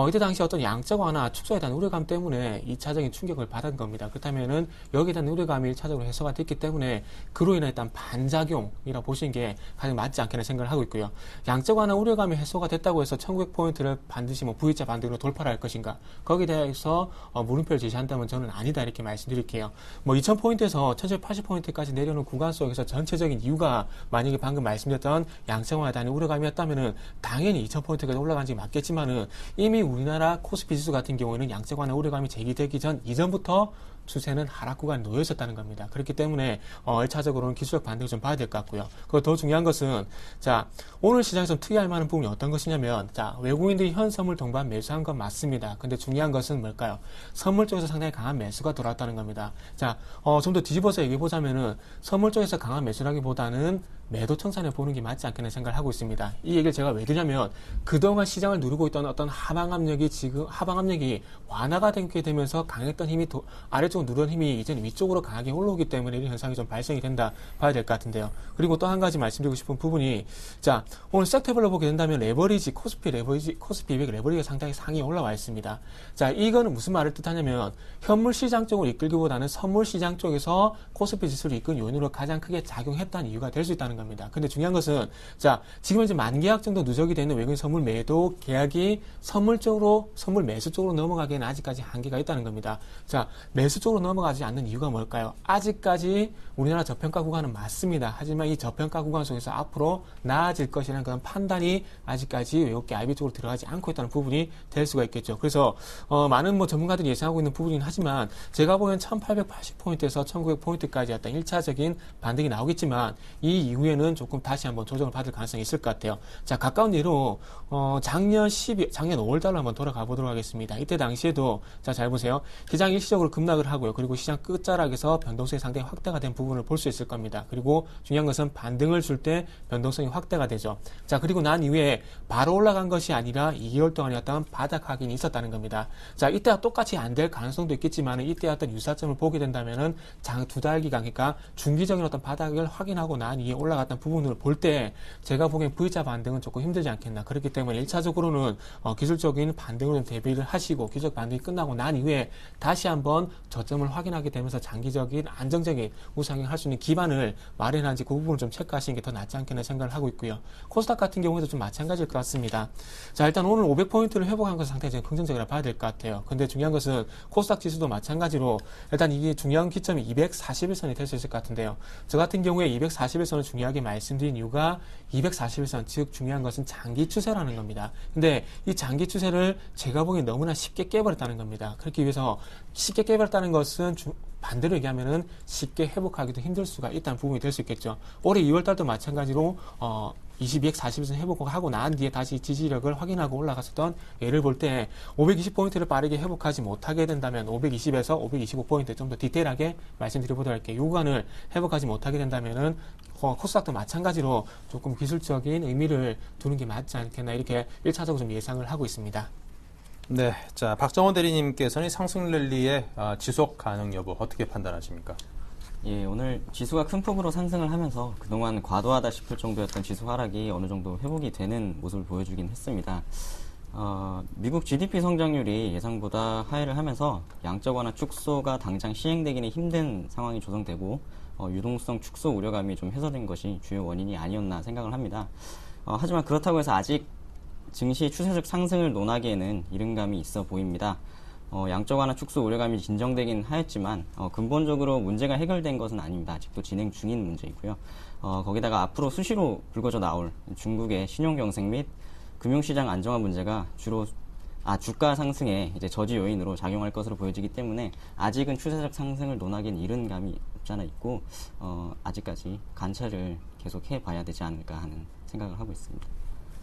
E: 이때 당시 어떤 양적 완화 축소에 대한 우려감 때문에 2차적인 충격을 받은 겁니다. 그렇다면은 여기에 대한 우려감이 1차적으로 해소가 됐기 때문에 그로 인해 일단 반작용이라고 보시는 게 가장 맞지 않겠나 생각을 하고 있고요. 양적 완화 우려감이 해소가 됐다고 해서 1900포인트를 반드시 뭐 V자 반등으로 돌파를 할 것인가? 거기에 대해서 물음표를 제시한다면 저는 아니다 이렇게 말씀드릴게요. 뭐 2000포인트에서 1780포인트까지 내려오는 구간 속에서 전체적인 이유가 만약에 방금 말씀드렸던 양적 완화에 대한 우려감이었다면은 당연히 2000포인트까지 올라간 지 맞겠지만은 이미 우리나라 코스피 지수 같은 경우에는 양적 완화 우려감이 제기되기 이전부터 추세는 하락 구간에 놓여 있었다는 겁니다. 그렇기 때문에 1차적으로는 기술적 반등을 좀 봐야 될 것 같고요. 그리고 더 중요한 것은 자, 오늘 시장에서 특이할 만한 부분이 어떤 것이냐면 자, 외국인들이 현 선물 동반 매수한 건 맞습니다. 근데 중요한 것은 뭘까요? 선물 쪽에서 상당히 강한 매수가 돌아왔다는 겁니다. 자, 좀 더 뒤집어서 얘기해 보자면은 선물 쪽에서 강한 매수라기보다는 매도 청산해 보는 게 맞지 않겠나 생각을 하고 있습니다. 이 얘기를 제가 왜 드냐면 그동안 시장을 누르고 있던 어떤 하방 압력이 완화가 되게 되면서 강했던 힘이 아래쪽으로 누르는 힘이 이제는 위쪽으로 강하게 올라오기 때문에 이런 현상이 좀 발생이 된다 봐야 될 것 같은데요. 그리고 또 한 가지 말씀드리고 싶은 부분이 자, 오늘 섹터별로 보게 된다면 레버리지, 코스피 200 레버리지가 상당히 상위에 올라와 있습니다. 자, 이거는 무슨 말을 뜻하냐면 현물 시장 쪽으로 이끌기보다는 선물 시장 쪽에서 코스피 지수를 이끈 요인으로 가장 크게 작용했다는 이유가 될 수 있다는 겁니다. 근데 중요한 것은 자, 지금 이제 만 계약 정도 누적이 되는 외국인 선물 매도 계약이 선물 매수 쪽으로 넘어가기에는 아직까지 한계가 있다는 겁니다. 자, 매수 쪽으로 넘어가지 않는 이유가 뭘까요? 아직까지 우리나라 저평가 구간은 맞습니다. 하지만 이 저평가 구간 속에서 앞으로 나아질 것이라는 그런 판단이 아직까지 외국계 IB 쪽으로 들어가지 않고 있다는 부분이 될 수가 있겠죠. 그래서 많은 뭐 전문가들이 예상하고 있는 부분이긴 하지만 제가 보기엔 1880포인트에서 1900포인트까지 어떤 1차적인 반등이 나오겠지만 이 이후에는 조금 다시 한번 조정을 받을 가능성이 있을 것 같아요. 자, 가까운 예로 작년 5월달로 한번 돌아가 보도록 하겠습니다. 이때 당시에도 자, 잘 보세요. 시장 일시적으로 급락을 하고요. 그리고 시장 끝자락에서 변동성이 상당히 확대가 된 부분을 볼 수 있을 겁니다. 그리고 중요한 것은 반등을 줄 때 변동성이 확대가 되죠. 자, 그리고 난 이후에 바로 올라간 것이 아니라 2개월 동안이었던 바닥 확인이 있었다는 겁니다. 자, 이때와 똑같이 안 될 가능성도 있겠지만 이때 어떤 유사점을 보게 된다면은 장 2달 기간, 그러니까 중기적인 어떤 바닥을 확인하고 난 이후에 올라갔던 부분을 볼 때 제가 보기엔 V자 반등은 조금 힘들지 않겠나. 그렇기 때문에 1차적으로는 기술적인 반등을 좀 대비를 하시고 기술적 반등이 끝나고 난 이후에 다시 한번 저점을 확인하게 되면서 장기적인 안정적인 우상향을 할 수 있는 기반을 마련한지 그 부분을 좀 체크하시는 게 더 낫지 않겠나 생각을 하고 있고요. 코스닥 같은 경우에도 좀 마찬가지일 것 같습니다. 자, 일단 오늘 500포인트를 회복한 것은 상당히 좀 긍정적이라 봐야 될 것 같아요. 근데 중요한 것은 코스닥 지수도 마찬가지로 일단 이게 중요한 기점이 241선이 될 수 있을 것 같은데요. 저 같은 경우에 241선을 중요하게 말씀드린 이유가 241선, 즉 중요한 것은 장기 추세라는 겁니다. 근데 이 장기 추세를 제가 보기엔 너무나 쉽게 깨버렸다는 겁니다. 그렇기 위해서 쉽게 깨버렸다는 것은 반대로 얘기하면은 쉽게 회복하기도 힘들 수가 있다는 부분이 될 수 있겠죠. 올해 2월달도 마찬가지로 2,240에서 회복하고 난 뒤에 다시 지지력을 확인하고 올라갔었던 예를 볼 때 520포인트를 빠르게 회복하지 못하게 된다면 520에서 525포인트 좀 더 디테일하게 말씀드려보도록 할게요. 이 구간을 회복하지 못하게 된다면은 코스닥도 마찬가지로 조금 기술적인 의미를 두는 게 맞지 않겠나 이렇게 1차적으로 좀 예상을 하고 있습니다.
A: 네, 자 박정원 대리님께서는 상승 랠리의 지속 가능 여부 어떻게 판단하십니까?
F: 예, 오늘 지수가 큰 폭으로 상승을 하면서 그동안 과도하다 싶을 정도였던 지수 하락이 어느 정도 회복이 되는 모습을 보여주긴 했습니다. 미국 GDP 성장률이 예상보다 하회를 하면서 양적 완화 축소가 당장 시행되기는 힘든 상황이 조성되고 유동성 축소 우려감이 좀 해소된 것이 주요 원인이 아니었나 생각을 합니다. 하지만 그렇다고 해서 아직 증시 추세적 상승을 논하기에는 이른 감이 있어 보입니다. 양적 완화 축소 우려감이 진정되긴 하였지만 근본적으로 문제가 해결된 것은 아닙니다. 아직도 진행 중인 문제이고요. 거기다가 앞으로 수시로 불거져 나올 중국의 신용 경색 및 금융시장 안정화 문제가 주로 주가 상승의 이제 저지 요인으로 작용할 것으로 보여지기 때문에 아직은 추세적 상승을 논하기엔 이른 감이 없지 않아 있고 아직까지 관찰을 계속 해봐야 되지 않을까 하는 생각을 하고 있습니다.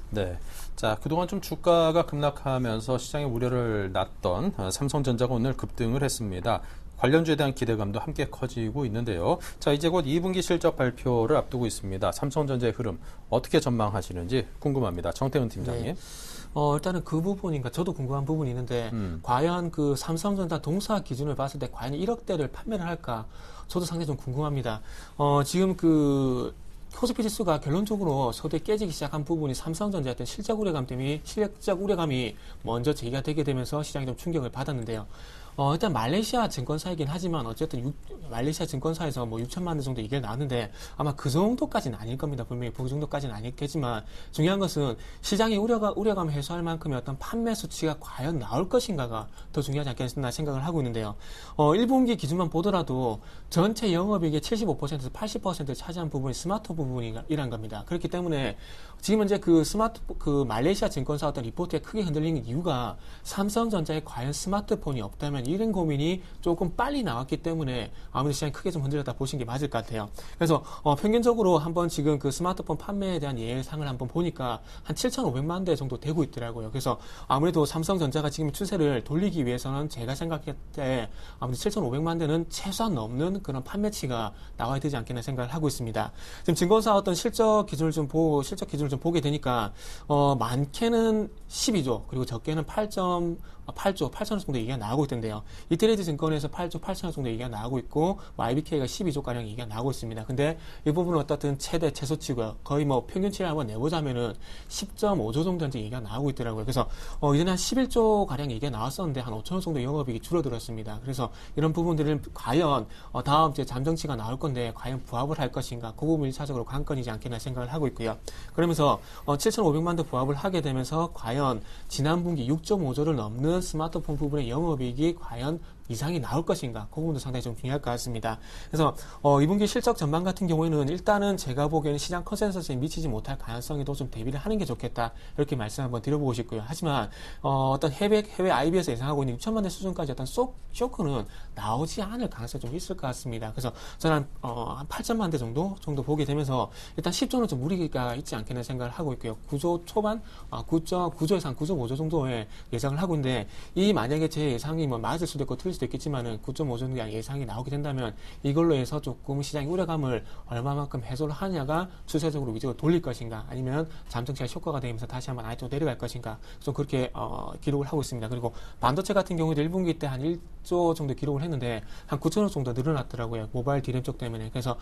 A: 네. 자, 그동안 좀 주가가 급락하면서 시장의 우려를 낳던 삼성전자가 오늘 급등을 했습니다. 관련주에 대한 기대감도 함께 커지고 있는데요. 자, 이제 곧 2분기 실적 발표를 앞두고 있습니다. 삼성전자의 흐름 어떻게 전망하시는지 궁금합니다. 정태은 팀장님.
E: 네. 일단은 그 부분인가 저도 궁금한 부분이 있는데 과연 그 삼성전자 동사 기준을 봤을 때 과연 1억대를 판매를 할까? 저도 상당히 좀 궁금합니다. 지금 그 코스피 지수가 결론적으로 서두에 깨지기 시작한 부분이 삼성전자의 어떤 실적 우려감이 먼저 제기가 되게 되면서 시장이 좀 충격을 받았는데요. 일단 말레이시아 증권사이긴 하지만 어쨌든 말레이시아 증권사에서 뭐 6천만 원 정도 얘기가 나왔는데 아마 그 정도까지는 아닐 겁니다. 분명히 그 정도까지는 아니겠지만 중요한 것은 시장의 우려감을 해소할 만큼의 어떤 판매 수치가 과연 나올 것인가가 더 중요하지 않겠나 생각을 하고 있는데요. 1분기 기준만 보더라도 전체 영업이익의 75%에서 80%를 차지한 부분이 스마트 부분이란 겁니다. 그렇기 때문에 지금 현재 그 말레이시아 증권사 어떤 리포트에 크게 흔들리는 이유가 삼성전자에 과연 스마트폰이 없다면 이런 고민이 조금 빨리 나왔기 때문에 아무래도 시장이 크게 좀 흔들렸다 보시는 게 맞을 것 같아요. 그래서 평균적으로 한번 지금 그 스마트폰 판매에 대한 예상을 한번 보니까 한 7,500만 대 정도 되고 있더라고요. 그래서 아무래도 삼성전자가 지금 추세를 돌리기 위해서는 제가 생각할 때 아무래도 7,500만 대는 최소한 넘는 그런 판매치가 나와야 되지 않겠나 생각을 하고 있습니다. 지금 증권사 어떤 실적 기준을 좀 보게 되니까 많게는 12조 그리고 적게는 8조 정도 얘기가 나오고 있던데요. 이트레이드 증권에서 8조 8천억 정도 얘기가 나오고 있고 IBK가 12조가량 얘기가 나오고 있습니다. 근데 이 부분은 어떻든 최소치고요. 거의 뭐 평균치를 한번 내보자면은 10.5조 정도 현재 얘기가 나오고 있더라고요. 그래서 이제는 한 11조가량 얘기가 나왔었는데 한 5천억 정도 영업이익이 줄어들었습니다. 그래서 이런 부분들은 과연 다음 주에 잠정치가 나올 건데 과연 부합을 할 것인가 그 부분이 1차적으로 관건이지 않겠나 생각을 하고 있고요. 그러면서 7,500만 대 부합을 하게 되면서 과연 지난 분기 6.5조를 넘는 스마트폰 부분의 영업이익이 과연 이상이 나올 것인가 그 부분도 상당히 좀 중요할 것 같습니다. 그래서 2분기 실적 전망 같은 경우에는 일단은 제가 보기에는 시장 컨센서스에 미치지 못할 가능성에도 좀 대비를 하는 게 좋겠다 이렇게 말씀 한번 드려보고 싶고요. 하지만 어떤 해외 IB에서 예상하고 있는 6천만 대 수준까지 어떤 쇼크는 나오지 않을 가능성이 좀 있을 것 같습니다. 그래서 저는 한 8천만 대 정도 보게 되면서 일단 10조는 좀 무리가 있지 않겠나 생각을 하고 있고요. 9조 초반 9조에서 한 9조 5조 정도의 예상을 하고 있는데 이 만약에 제 예상이 뭐 맞을 수도 있고 틀릴 수도 있겠지만은 9.5 정도의 예상이 나오게 된다면 이걸로 해서 조금 시장의 우려감을 얼마만큼 해소를 하냐가 추세적으로 위주로 돌릴 것인가 아니면 잠정치가 효과가 되면서 다시 한번 아래쪽으로 내려갈 것인가 좀 그렇게 기록을 하고 있습니다. 그리고 반도체 같은 경우에도 1분기 때 한 1조 정도 기록을 했는데 한 9천억 정도 늘어났더라고요. 모바일 디램 쪽 때문에. 그래서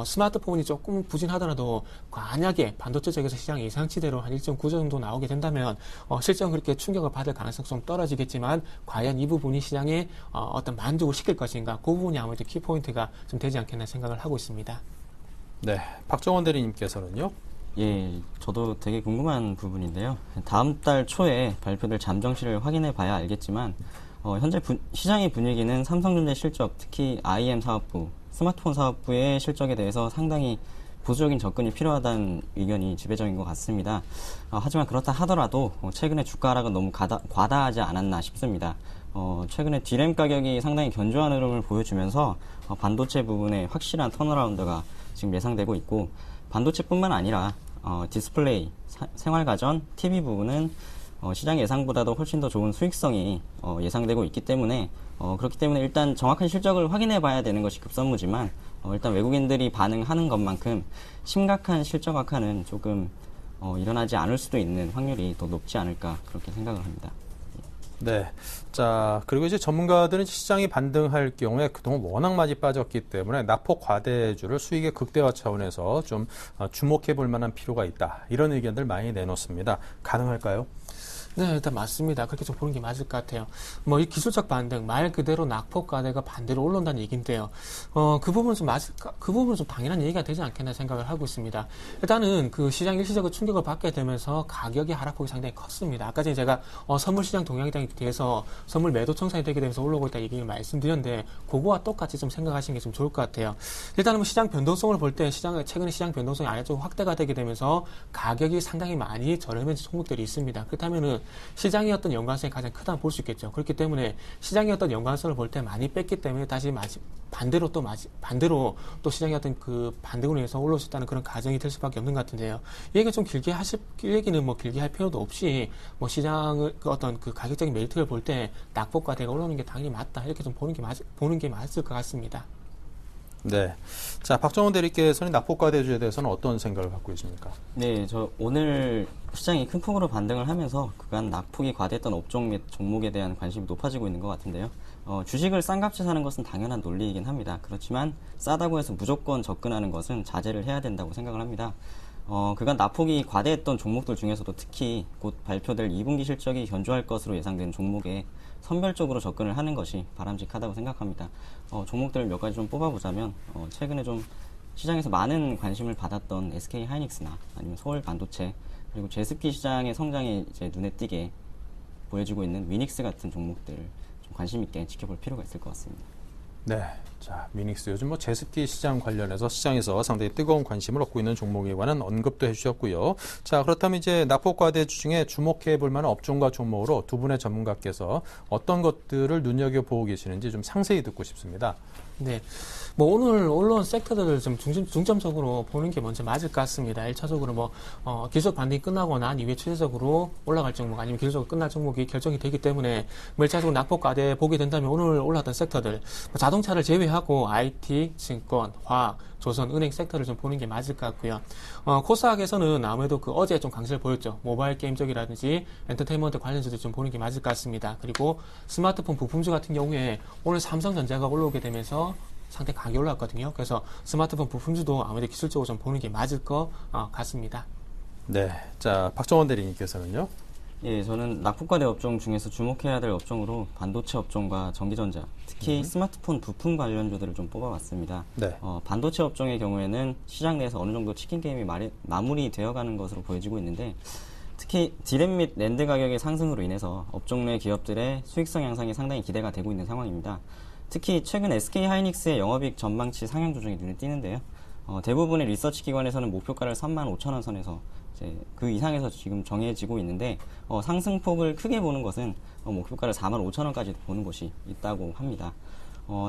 E: 스마트폰이 조금 부진하더라도 만약에 반도체 쪽에서 시장 예상치대로 한 1.9조 정도 나오게 된다면 실제로 그렇게 충격을 받을 가능성이 좀 떨어지겠지만 과연 이 부분이 시장에 어떤 만족을 시킬 것인가 그 부분이 아무래도 키포인트가 좀 되지 않겠나 생각을 하고 있습니다.
A: 네, 박정원 대리님께서는요?
F: 예, 저도 되게 궁금한 부분인데요. 다음 달 초에 발표될 잠정치를 확인해 봐야 알겠지만 현재 시장의 분위기는 삼성전자 실적, 특히 IM 사업부, 스마트폰 사업부의 실적에 대해서 상당히 보수적인 접근이 필요하다는 의견이 지배적인 것 같습니다. 하지만 그렇다 하더라도 최근에 주가 하락은 너무 과다하지 않았나 싶습니다. 최근에 D램 가격이 상당히 견조한 흐름을 보여주면서 반도체 부분에 확실한 턴어라운드가 지금 예상되고 있고 반도체뿐만 아니라 디스플레이, 생활가전, TV 부분은 시장 예상보다도 훨씬 더 좋은 수익성이 예상되고 있기 때문에 그렇기 때문에 일단 정확한 실적을 확인해 봐야 되는 것이 급선무지만 일단 외국인들이 반응하는 것만큼 심각한 실적 악화는 조금 일어나지 않을 수도 있는 확률이 더 높지 않을까 그렇게 생각을 합니다.
A: 네. 자, 그리고 이제 전문가들은 시장이 반등할 경우에 그동안 워낙 많이 빠졌기 때문에 낙폭 과대주를 수익의 극대화 차원에서 좀 주목해 볼 만한 필요가 있다. 이런 의견들 많이 내놓습니다. 가능할까요?
E: 네, 일단 맞습니다. 그렇게 좀 보는 게 맞을 것 같아요. 이 기술적 반등, 말 그대로 낙폭과대가 반대로 올라온다는 얘기인데요. 그 부분은 좀 맞을까? 그 부분은 좀 당연한 얘기가 되지 않겠나 생각을 하고 있습니다. 일단은 그 시장 일시적으로 충격을 받게 되면서 가격의 하락폭이 상당히 컸습니다. 아까 전에 제가 선물 시장 동향에 대해서 선물 매도 청산이 되게 되면서 올라오고 있다 얘기를 말씀드렸는데, 그거와 똑같이 좀 생각하시는 게 좀 좋을 것 같아요. 일단은 시장 변동성을 볼 때 최근에 시장 변동성이 아래쪽으로 확대가 되게 되면서 가격이 상당히 많이 저렴해진 종목들이 있습니다. 그렇다면은 시장의 어떤 연관성이 가장 크다고 볼 수 있겠죠. 그렇기 때문에 시장의 어떤 연관성을 볼 때 많이 뺐기 때문에 다시 반대로 또 시장의 어떤 그 반등으로 인해서 올라올 수 있다는 그런 가정이 될 수밖에 없는 것 같은데요. 이 얘기 좀 길게 얘기는 길게 할 필요도 없이 시장을 어떤 그 가격적인 메리트를 볼 때 낙폭과대가 올라오는 게 당연히 맞다. 이렇게 좀 보는 게 맞을 것 같습니다.
A: 네. 자, 박정원 대리께서는 낙폭과대주에 대해서는 어떤 생각을 갖고 계십니까?
F: 네, 저 오늘 시장이 큰 폭으로 반등을 하면서 그간 낙폭이 과대했던 업종 및 종목에 대한 관심이 높아지고 있는 것 같은데요. 주식을 싼 값에 사는 것은 당연한 논리이긴 합니다. 그렇지만 싸다고 해서 무조건 접근하는 것은 자제를 해야 된다고 생각을 합니다. 그간 낙폭이 과대했던 종목들 중에서도 특히 곧 발표될 2분기 실적이 견조할 것으로 예상되는 종목에 선별적으로 접근을 하는 것이 바람직하다고 생각합니다. 종목들을 몇 가지 좀 뽑아보자면 최근에 좀 시장에서 많은 관심을 받았던 SK 하이닉스나 아니면 서울 반도체, 그리고 제습기 시장의 성장이 이제 눈에 띄게 보여지고 있는 위닉스 같은 종목들을 좀 관심 있게 지켜볼 필요가 있을 것 같습니다.
A: 네. 자, 위닉스 요즘 제습기 시장 관련해서 시장에서 상당히 뜨거운 관심을 얻고 있는 종목에 관한 언급도 해주셨고요. 자, 그렇다면 이제 낙폭과대주 중에 주목해 볼 만한 업종과 종목으로 두 분의 전문가께서 어떤 것들을 눈여겨보고 계시는지 좀 상세히 듣고 싶습니다.
E: 네. 오늘 올라온 섹터들을 좀 중점적으로 보는 게 먼저 맞을 것 같습니다. 1차적으로 기술적 반등이 끝나고 난 이후에 추세적으로 올라갈 종목 아니면 기술적으로 끝날 종목이 결정이 되기 때문에 1차적으로 낙폭과대 보게 된다면 오늘 올랐던 섹터들, 자동차를 제외하고 IT, 증권, 화학, 조선, 은행 섹터를 좀 보는 게 맞을 것 같고요. 코스닥에서는 아무래도 어제 좀 강세를 보였죠. 모바일 게임 쪽이라든지 엔터테인먼트 관련주들 좀 보는 게 맞을 것 같습니다. 그리고 스마트폰 부품주 같은 경우에 오늘 삼성전자가 올라오게 되면서 상당히 가격이 올라왔거든요. 그래서 스마트폰 부품주도 아무래도 기술적으로 좀 보는 게 맞을 것 같습니다.
A: 네. 자, 박정원 대리님께서는요?
F: 예, 저는 낙폭과대 업종 중에서 주목해야 될 업종으로 반도체 업종과 전기전자, 특히 스마트폰 부품 관련주들을 좀 뽑아봤습니다.
A: 네.
F: 반도체 업종의 경우에는 시장 내에서 어느 정도 치킨 게임이 마무리되어가는 것으로 보여지고 있는데, 특히 디램 및 낸드 가격의 상승으로 인해서 업종 내 기업들의 수익성 향상이 상당히 기대가 되고 있는 상황입니다. 특히 최근 SK 하이닉스의 영업이익 전망치 상향 조정이 눈에 띄는데요. 대부분의 리서치 기관에서는 목표가를 35,000원 선에서 그 이상에서 지금 정해지고 있는데, 상승폭을 크게 보는 것은 목표가를 45,000원까지 보는 곳이 있다고 합니다.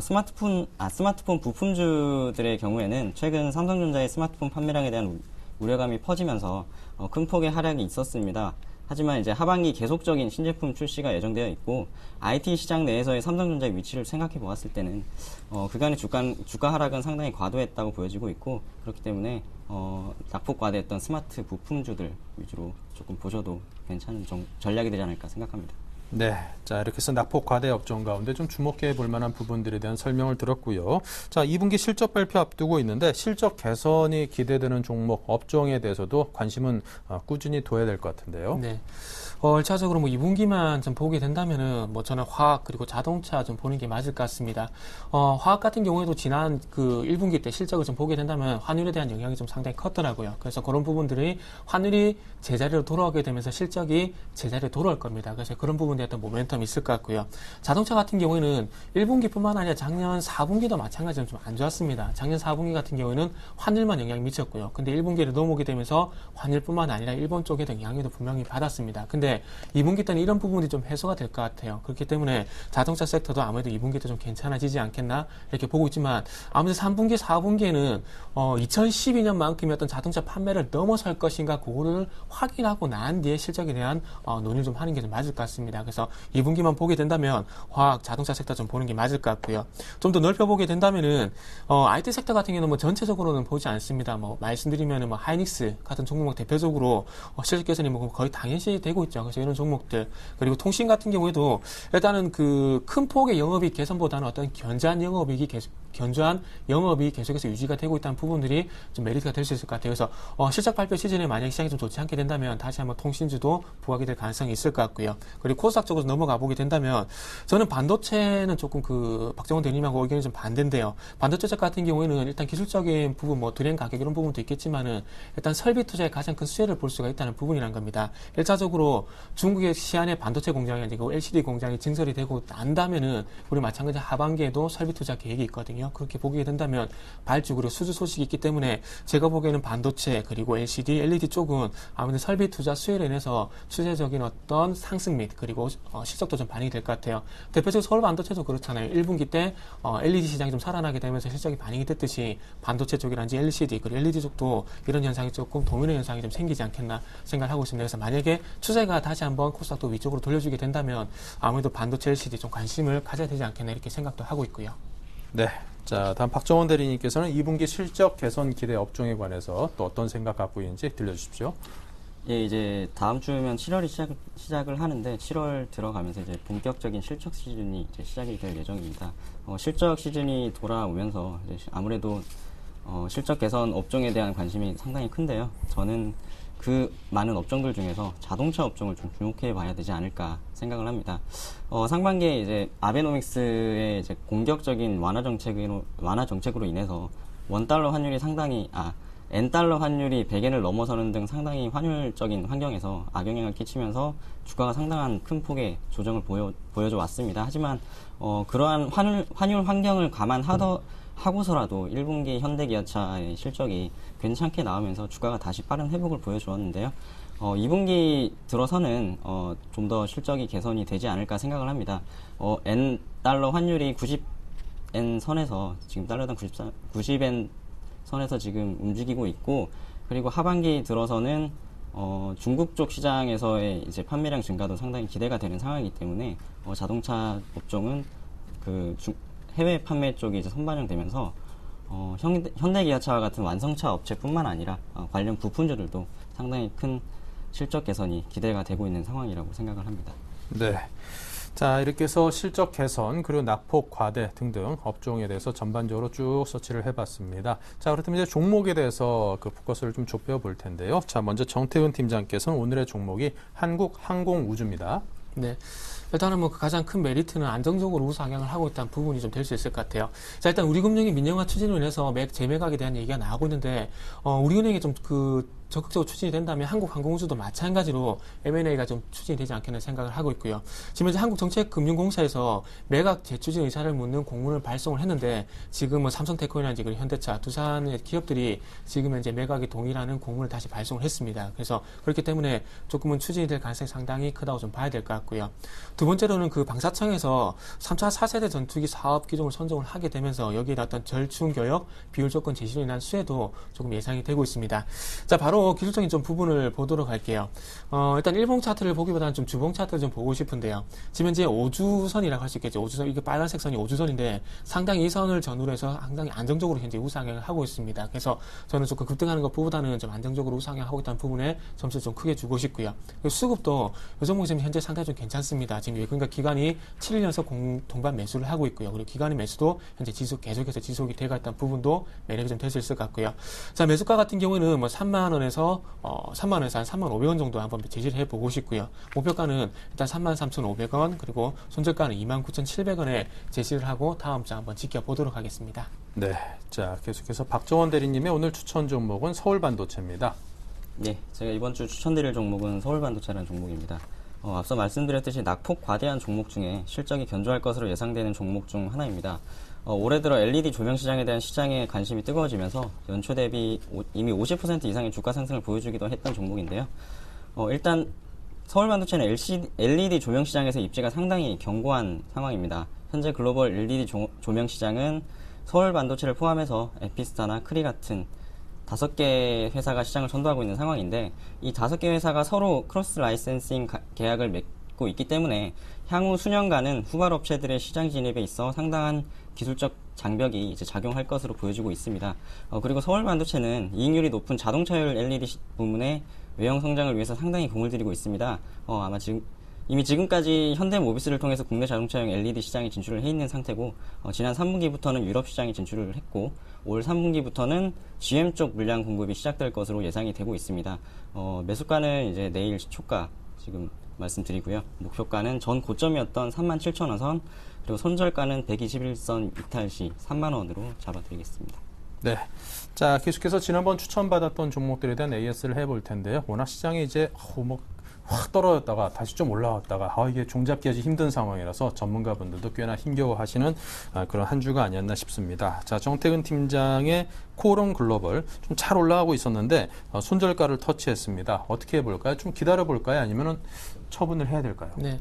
F: 스마트폰 부품주들의 경우에는 최근 삼성전자의 스마트폰 판매량에 대한 우려감이 퍼지면서 큰 폭의 하락이 있었습니다. 하지만 이제 하반기 계속적인 신제품 출시가 예정되어 있고, IT 시장 내에서의 삼성전자의 위치를 생각해 보았을 때는 그간의 주가 하락은 상당히 과도했다고 보여지고 있고, 그렇기 때문에 낙폭 과대했던 스마트 부품주들 위주로 조금 보셔도 괜찮은 전략이 되지 않을까 생각합니다.
A: 네. 자, 이렇게 해서 낙폭 과대 업종 가운데 좀 주목해 볼 만한 부분들에 대한 설명을 들었고요. 자, 2분기 실적 발표 앞두고 있는데 실적 개선이 기대되는 종목, 업종에 대해서도 관심은 꾸준히 둬야 될 것 같은데요.
E: 네. 1차적으로 2분기만 좀 보게 된다면은 저는 화학 그리고 자동차 좀 보는 게 맞을 것 같습니다. 화학 같은 경우에도 지난 1분기 때 실적을 좀 보게 된다면 환율에 대한 영향이 좀 상당히 컸더라고요. 그래서 그런 부분들이 환율이 제자리로 돌아오게 되면서 실적이 제자리로 돌아올 겁니다. 그래서 그런 부분에 어떤 모멘텀이 있을 것 같고요. 자동차 같은 경우에는 1분기뿐만 아니라 작년 4분기도 마찬가지로 좀 안 좋았습니다. 작년 4분기 같은 경우에는 환율만 영향이 미쳤고요. 근데 1분기를 넘어오게 되면서 환율뿐만 아니라 일본 쪽에도 영향도 분명히 받았습니다. 근데 2분기 때는 이런 부분이 좀 해소가 될 것 같아요. 그렇기 때문에 자동차 섹터도 아무래도 2분기 때 좀 괜찮아지지 않겠나 이렇게 보고 있지만, 아무래도 3분기, 4분기에는 2012년만큼의 어떤 자동차 판매를 넘어설 것인가 그거를 확인하고 난 뒤에 실적에 대한 논의를 좀 하는 게 좀 맞을 것 같습니다. 그래서 2분기만 보게 된다면 화학, 자동차 섹터 좀 보는 게 맞을 것 같고요. 좀 더 넓혀보게 된다면은 IT 섹터 같은 경우는 전체적으로는 보지 않습니다. 말씀드리면은 하이닉스 같은 종목 대표적으로 실적 개선이 거의 당연시 되고 있죠. 그래서 이런 종목들, 그리고 통신 같은 경우에도 일단은 큰 폭의 영업이익 개선보다는 어떤 견제한 영업이익이 견조한 영업이 계속해서 유지가 되고 있다는 부분들이 좀 메리트가 될 수 있을 것 같아요. 그래서 실적 발표 시즌에 만약에 시장이 좀 좋지 않게 된다면 다시 한번 통신주도 부각이 될 가능성이 있을 것 같고요. 그리고 코스닥 쪽으로 넘어가 보게 된다면 저는 반도체는 조금 그 박정원 대리님하고 의견이 좀 반대인데요. 반도체 쪽 같은 경우에는 일단 기술적인 부분, 뭐 드램 가격 이런 부분도 있겠지만은 일단 설비 투자에 가장 큰 수혜를 볼 수가 있다는 부분이란 겁니다. 1차적으로 중국의 시안의 반도체 공장이 아니고 LCD 공장이 증설이 되고 난다면은 우리 마찬가지 하반기에도 설비 투자 계획이 있거든요. 그렇게 보게 된다면 발주 그리고 수주 소식이 있기 때문에 제가 보기에는 반도체 그리고 LCD, LED 쪽은 아무래도 설비 투자 수혜로 인해서 추세적인 어떤 상승 및 그리고 실적도 좀 반영이 될 것 같아요. 대표적으로 서울 반도체도 그렇잖아요. 1분기 때 LED 시장이 좀 살아나게 되면서 실적이 반영이 됐듯이 반도체 쪽이란지 LCD 그리고 LED 쪽도 이런 현상이 조금 도미노 현상이 좀 생기지 않겠나 생각을 하고 있습니다. 그래서 만약에 추세가 다시 한번 코스닥도 위쪽으로 돌려주게 된다면 아무래도 반도체 LCD 좀 관심을 가져야 되지 않겠나 이렇게 생각도 하고 있고요.
A: 네. 자, 다음 박정원 대리님께서는 2분기 실적 개선 기대 업종에 관해서 또 어떤 생각 갖고 있는지 들려주십시오.
F: 예, 이제 다음 주면 7월이 시작을 하는데 7월 들어가면서 이제 본격적인 실적 시즌이 이제 시작이 될 예정입니다. 실적 시즌이 돌아오면서 이제 아무래도 실적 개선 업종에 대한 관심이 상당히 큰데요. 저는 그 많은 업종들 중에서 자동차 업종을 좀 주목해 봐야 되지 않을까 생각을 합니다. 상반기에 이제 아베노믹스의 이제 공격적인 완화 정책으로 인해서 원달러 환율이 N달러 환율이 100엔을 넘어서는 등 상당히 환율적인 환경에서 악영향을 끼치면서 주가가 상당한 큰 폭의 조정을 보여줘 왔습니다. 하지만 그러한 환율 환경을 하고서라도 1분기 현대기아차의 실적이 괜찮게 나오면서 주가가 다시 빠른 회복을 보여주었는데요. 2분기 들어서는 좀 더 실적이 개선이 되지 않을까 생각을 합니다. N달러 환율이 90엔 선에서 지금 달러당 90엔 선에서 지금 움직이고 있고, 그리고 하반기 들어서는 중국 쪽 시장에서의 이제 판매량 증가도 상당히 기대가 되는 상황이기 때문에 자동차 업종은 그 해외 판매 쪽이 이제 선반영되면서 현대기아차와 같은 완성차 업체뿐만 아니라 관련 부품주들도 상당히 큰 실적 개선이 기대가 되고 있는 상황이라고 생각을 합니다.
A: 네. 자, 이렇게 해서 실적 개선 그리고 낙폭 과대 등등 업종에 대해서 전반적으로 쭉 서치를 해봤습니다. 자, 그렇다면 이제 종목에 대해서 그 포커스를 좀 좁혀 볼 텐데요. 자, 먼저 정태훈 팀장께서는 오늘의 종목이 한국항공우주입니다.
E: 네. 일단은 뭐 가장 큰 메리트는 안정적으로 우상향을 하고 있다는 부분이 좀 될 수 있을 것 같아요. 자, 일단 우리금융이 민영화 추진으로 인해서 재매각에 대한 얘기가 나오고 있는데, 우리은행이 좀 적극적으로 추진이 된다면 한국항공우주도 마찬가지로 M&A가 좀 추진이 되지 않겠나 생각을 하고 있고요. 지금 현재 한국정책금융공사에서 매각 재추진 의사를 묻는 공문을 발송을 했는데, 지금은 삼성테크노라든지 그리고 현대차, 두산의 기업들이 지금 현재 매각에 동의라는 공문을 다시 발송을 했습니다. 그래서 그렇기 때문에 조금은 추진이 될 가능성이 상당히 크다고 좀 봐야 될 것 같고요. 두 번째로는 그 방사청에서 3차 4세대 전투기 사업 기종을 선정을 하게 되면서 여기에 어떤 절충 교역, 비율 조건 제시로 인한 수혜도 조금 예상이 되고 있습니다. 자, 바로 기술적인 좀 부분을 보도록 할게요. 일단 일봉 차트를 보기보다는 좀 주봉 차트를 좀 보고 싶은데요. 지금 현재 5주선이라고 할 수 있겠죠. 5주선, 이게 빨간색 선이 5주선인데 상당히 이 선을 전후로 해서 상당히 안정적으로 현재 우상향을 하고 있습니다. 그래서 저는 조금 급등하는 것보다는 좀 안정적으로 우상향하고 있다는 부분에 점수를 좀 크게 주고 싶고요. 그리고 수급도 이 종목이 지금 현재 상당히 좀 괜찮습니다. 지금 그러니까 기관이 7일 연속 동반 매수를 하고 있고요. 그리고 기관의 매수도 현재 계속해서 지속이 되고 있다는 부분도 매력이 좀 될 수 있을 것 같고요. 자, 매수가 같은 경우는 뭐 3만 원에서 한 3만 500원 정도 한번 제시를 해보고 싶고요. 목표가는 일단 33,500원, 그리고 손절가는 29,700원에 제시를 하고 다음 주 한번 지켜보도록 하겠습니다.
A: 네. 자, 계속해서 박정원 대리님의 오늘 추천 종목은 서울반도체입니다.
F: 네, 제가 이번 주 추천드릴 종목은 서울반도체라는 종목입니다. 앞서 말씀드렸듯이 낙폭 과대한 종목 중에 실적이 견조할 것으로 예상되는 종목 중 하나입니다. 올해 들어 LED 조명 시장에 대한 시장의 관심이 뜨거워지면서 연초 대비 이미 50% 이상의 주가 상승을 보여주기도 했던 종목인데요. 일단 서울반도체는 LED 조명 시장에서 입지가 상당히 견고한 상황입니다. 현재 글로벌 LED 조명 시장은 서울반도체를 포함해서 에피스타나 크리 같은 5개 회사가 시장을 선도하고 있는 상황인데, 이 5개 회사가 서로 크로스 라이센싱 계약을 맺고 있기 때문에 향후 수년간은 후발 업체들의 시장 진입에 있어 상당한 기술적 장벽이 이제 작용할 것으로 보여지고 있습니다. 그리고 서울반도체는 이익률이 높은 자동차용 LED 부문의 외형 성장을 위해서 상당히 공을 들이고 있습니다. 아마 지금 이미 지금까지 현대모비스를 통해서 국내 자동차용 LED 시장에 진출을 해 있는 상태고 지난 3분기부터는 유럽 시장에 진출을 했고 올 3분기부터는 GM 쪽 물량 공급이 시작될 것으로 예상이 되고 있습니다. 매수가는 이제 내일 초가 지금 말씀드리고요. 목표가는 전 고점이었던 37,000원 선 그리고 손절가는 121선 이탈 시 3만 원으로 잡아드리겠습니다.
A: 네. 자, 계속해서 지난번 추천받았던 종목들에 대한 AS를 해볼 텐데요. 워낙 시장이 이제 확 떨어졌다가 다시 좀 올라왔다가 이게 종잡기 아주 힘든 상황이라서 전문가분들도 꽤나 힘겨워하시는 그런 한 주가 아니었나 싶습니다. 자, 정태근 팀장의 코오롱 글로벌 좀 잘 올라가고 있었는데 손절가를 터치했습니다. 어떻게 해볼까요? 좀 기다려볼까요? 아니면은 처분을 해야 될까요?
E: 네.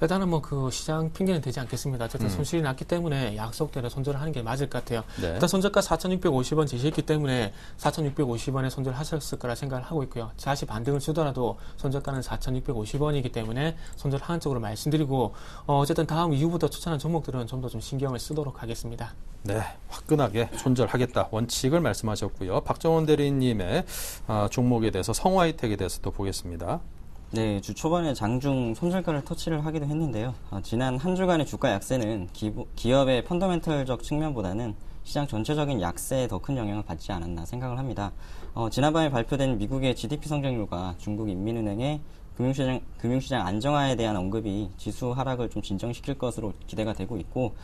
E: 일단은 뭐 그 시장 핑계는 되지 않겠습니다. 어쨌든 손실이 났기 때문에 약속대로 손절을 하는 게 맞을 것 같아요.
A: 네.
E: 일단 손절가 4,650원 제시했기 때문에 4,650원에 손절하셨을 거라 생각을 하고 있고요. 다시 반등을 주더라도 손절가는 4,650원이기 때문에 손절하는 쪽으로 말씀드리고 어쨌든 다음 이후부터 추천한 종목들은 좀 더 좀 신경을 쓰도록 하겠습니다.
A: 네, 화끈하게 손절하겠다 원칙을 말씀하셨고요. 박정원 대리님의 종목에 대해서 성화이텍에 대해서도 보겠습니다.
F: 네, 주 초반에 장중 손절가를 터치를 하기도 했는데요. 지난 한 주간의 주가 약세는 기업의 펀더멘털적 측면보다는 시장 전체적인 약세에 더 큰 영향을 받지 않았나 생각을 합니다. 지난밤에 발표된 미국의 GDP 성장률과 중국 인민은행의 금융시장 안정화에 대한 언급이 지수 하락을 좀 진정시킬 것으로 기대가 되고 있고,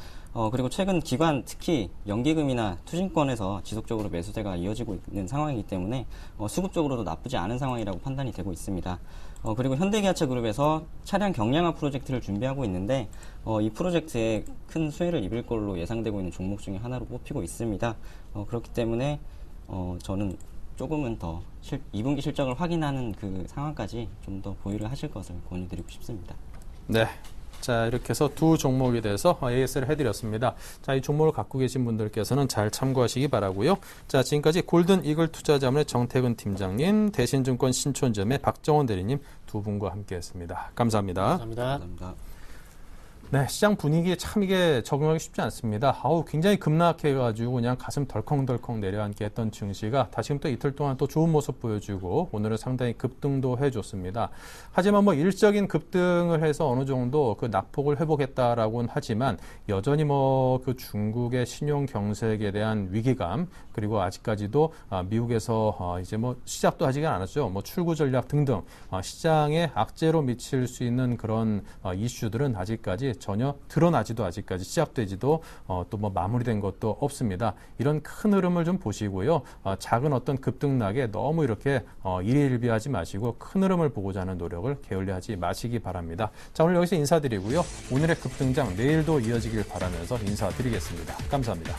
F: 그리고 최근 기관 특히 연기금이나 투신권에서 지속적으로 매수세가 이어지고 있는 상황이기 때문에 수급적으로도 나쁘지 않은 상황이라고 판단이 되고 있습니다. 그리고 현대기아차 그룹에서 차량 경량화 프로젝트를 준비하고 있는데 이 프로젝트에 큰 수혜를 입을 걸로 예상되고 있는 종목 중에 하나로 뽑히고 있습니다. 그렇기 때문에 저는 조금은 더 2분기 실적을 확인하는 그 상황까지 좀 더 보유를 하실 것을 권유드리고 싶습니다.
A: 네. 자, 이렇게 해서 두 종목에 대해서 AS를 해드렸습니다. 자, 이 종목을 갖고 계신 분들께서는 잘 참고하시기 바라고요. 자, 지금까지 골든 이글 투자자문의 정태근 팀장님, 대신증권 신촌점의 박정원 대리님 두 분과 함께했습니다. 감사합니다.
E: 감사합니다.
F: 감사합니다.
A: 네, 시장 분위기에 참 이게 적응하기 쉽지 않습니다. 굉장히 급락해가지고 그냥 가슴 덜컹덜컹 내려앉게 했던 증시가 다시금 또 이틀 동안 또 좋은 모습 보여주고 오늘은 상당히 급등도 해줬습니다. 하지만 뭐 일적인 급등을 해서 어느 정도 그 낙폭을 회복했다라고는 하지만 여전히 뭐 그 중국의 신용 경색에 대한 위기감 그리고 아직까지도 미국에서 이제 뭐 시작도 하지 않았죠. 뭐 출구 전략 등등 시장에 악재로 미칠 수 있는 그런 이슈들은 아직까지 전혀 드러나지도 아직까지 시작되지도 또 뭐 마무리된 것도 없습니다. 이런 큰 흐름을 좀 보시고요. 작은 어떤 급등락에 너무 이렇게 일희일비하지 마시고 큰 흐름을 보고자 하는 노력을 게을리하지 마시기 바랍니다. 자, 오늘 여기서 인사드리고요. 오늘의 급등장 내일도 이어지길 바라면서 인사드리겠습니다. 감사합니다.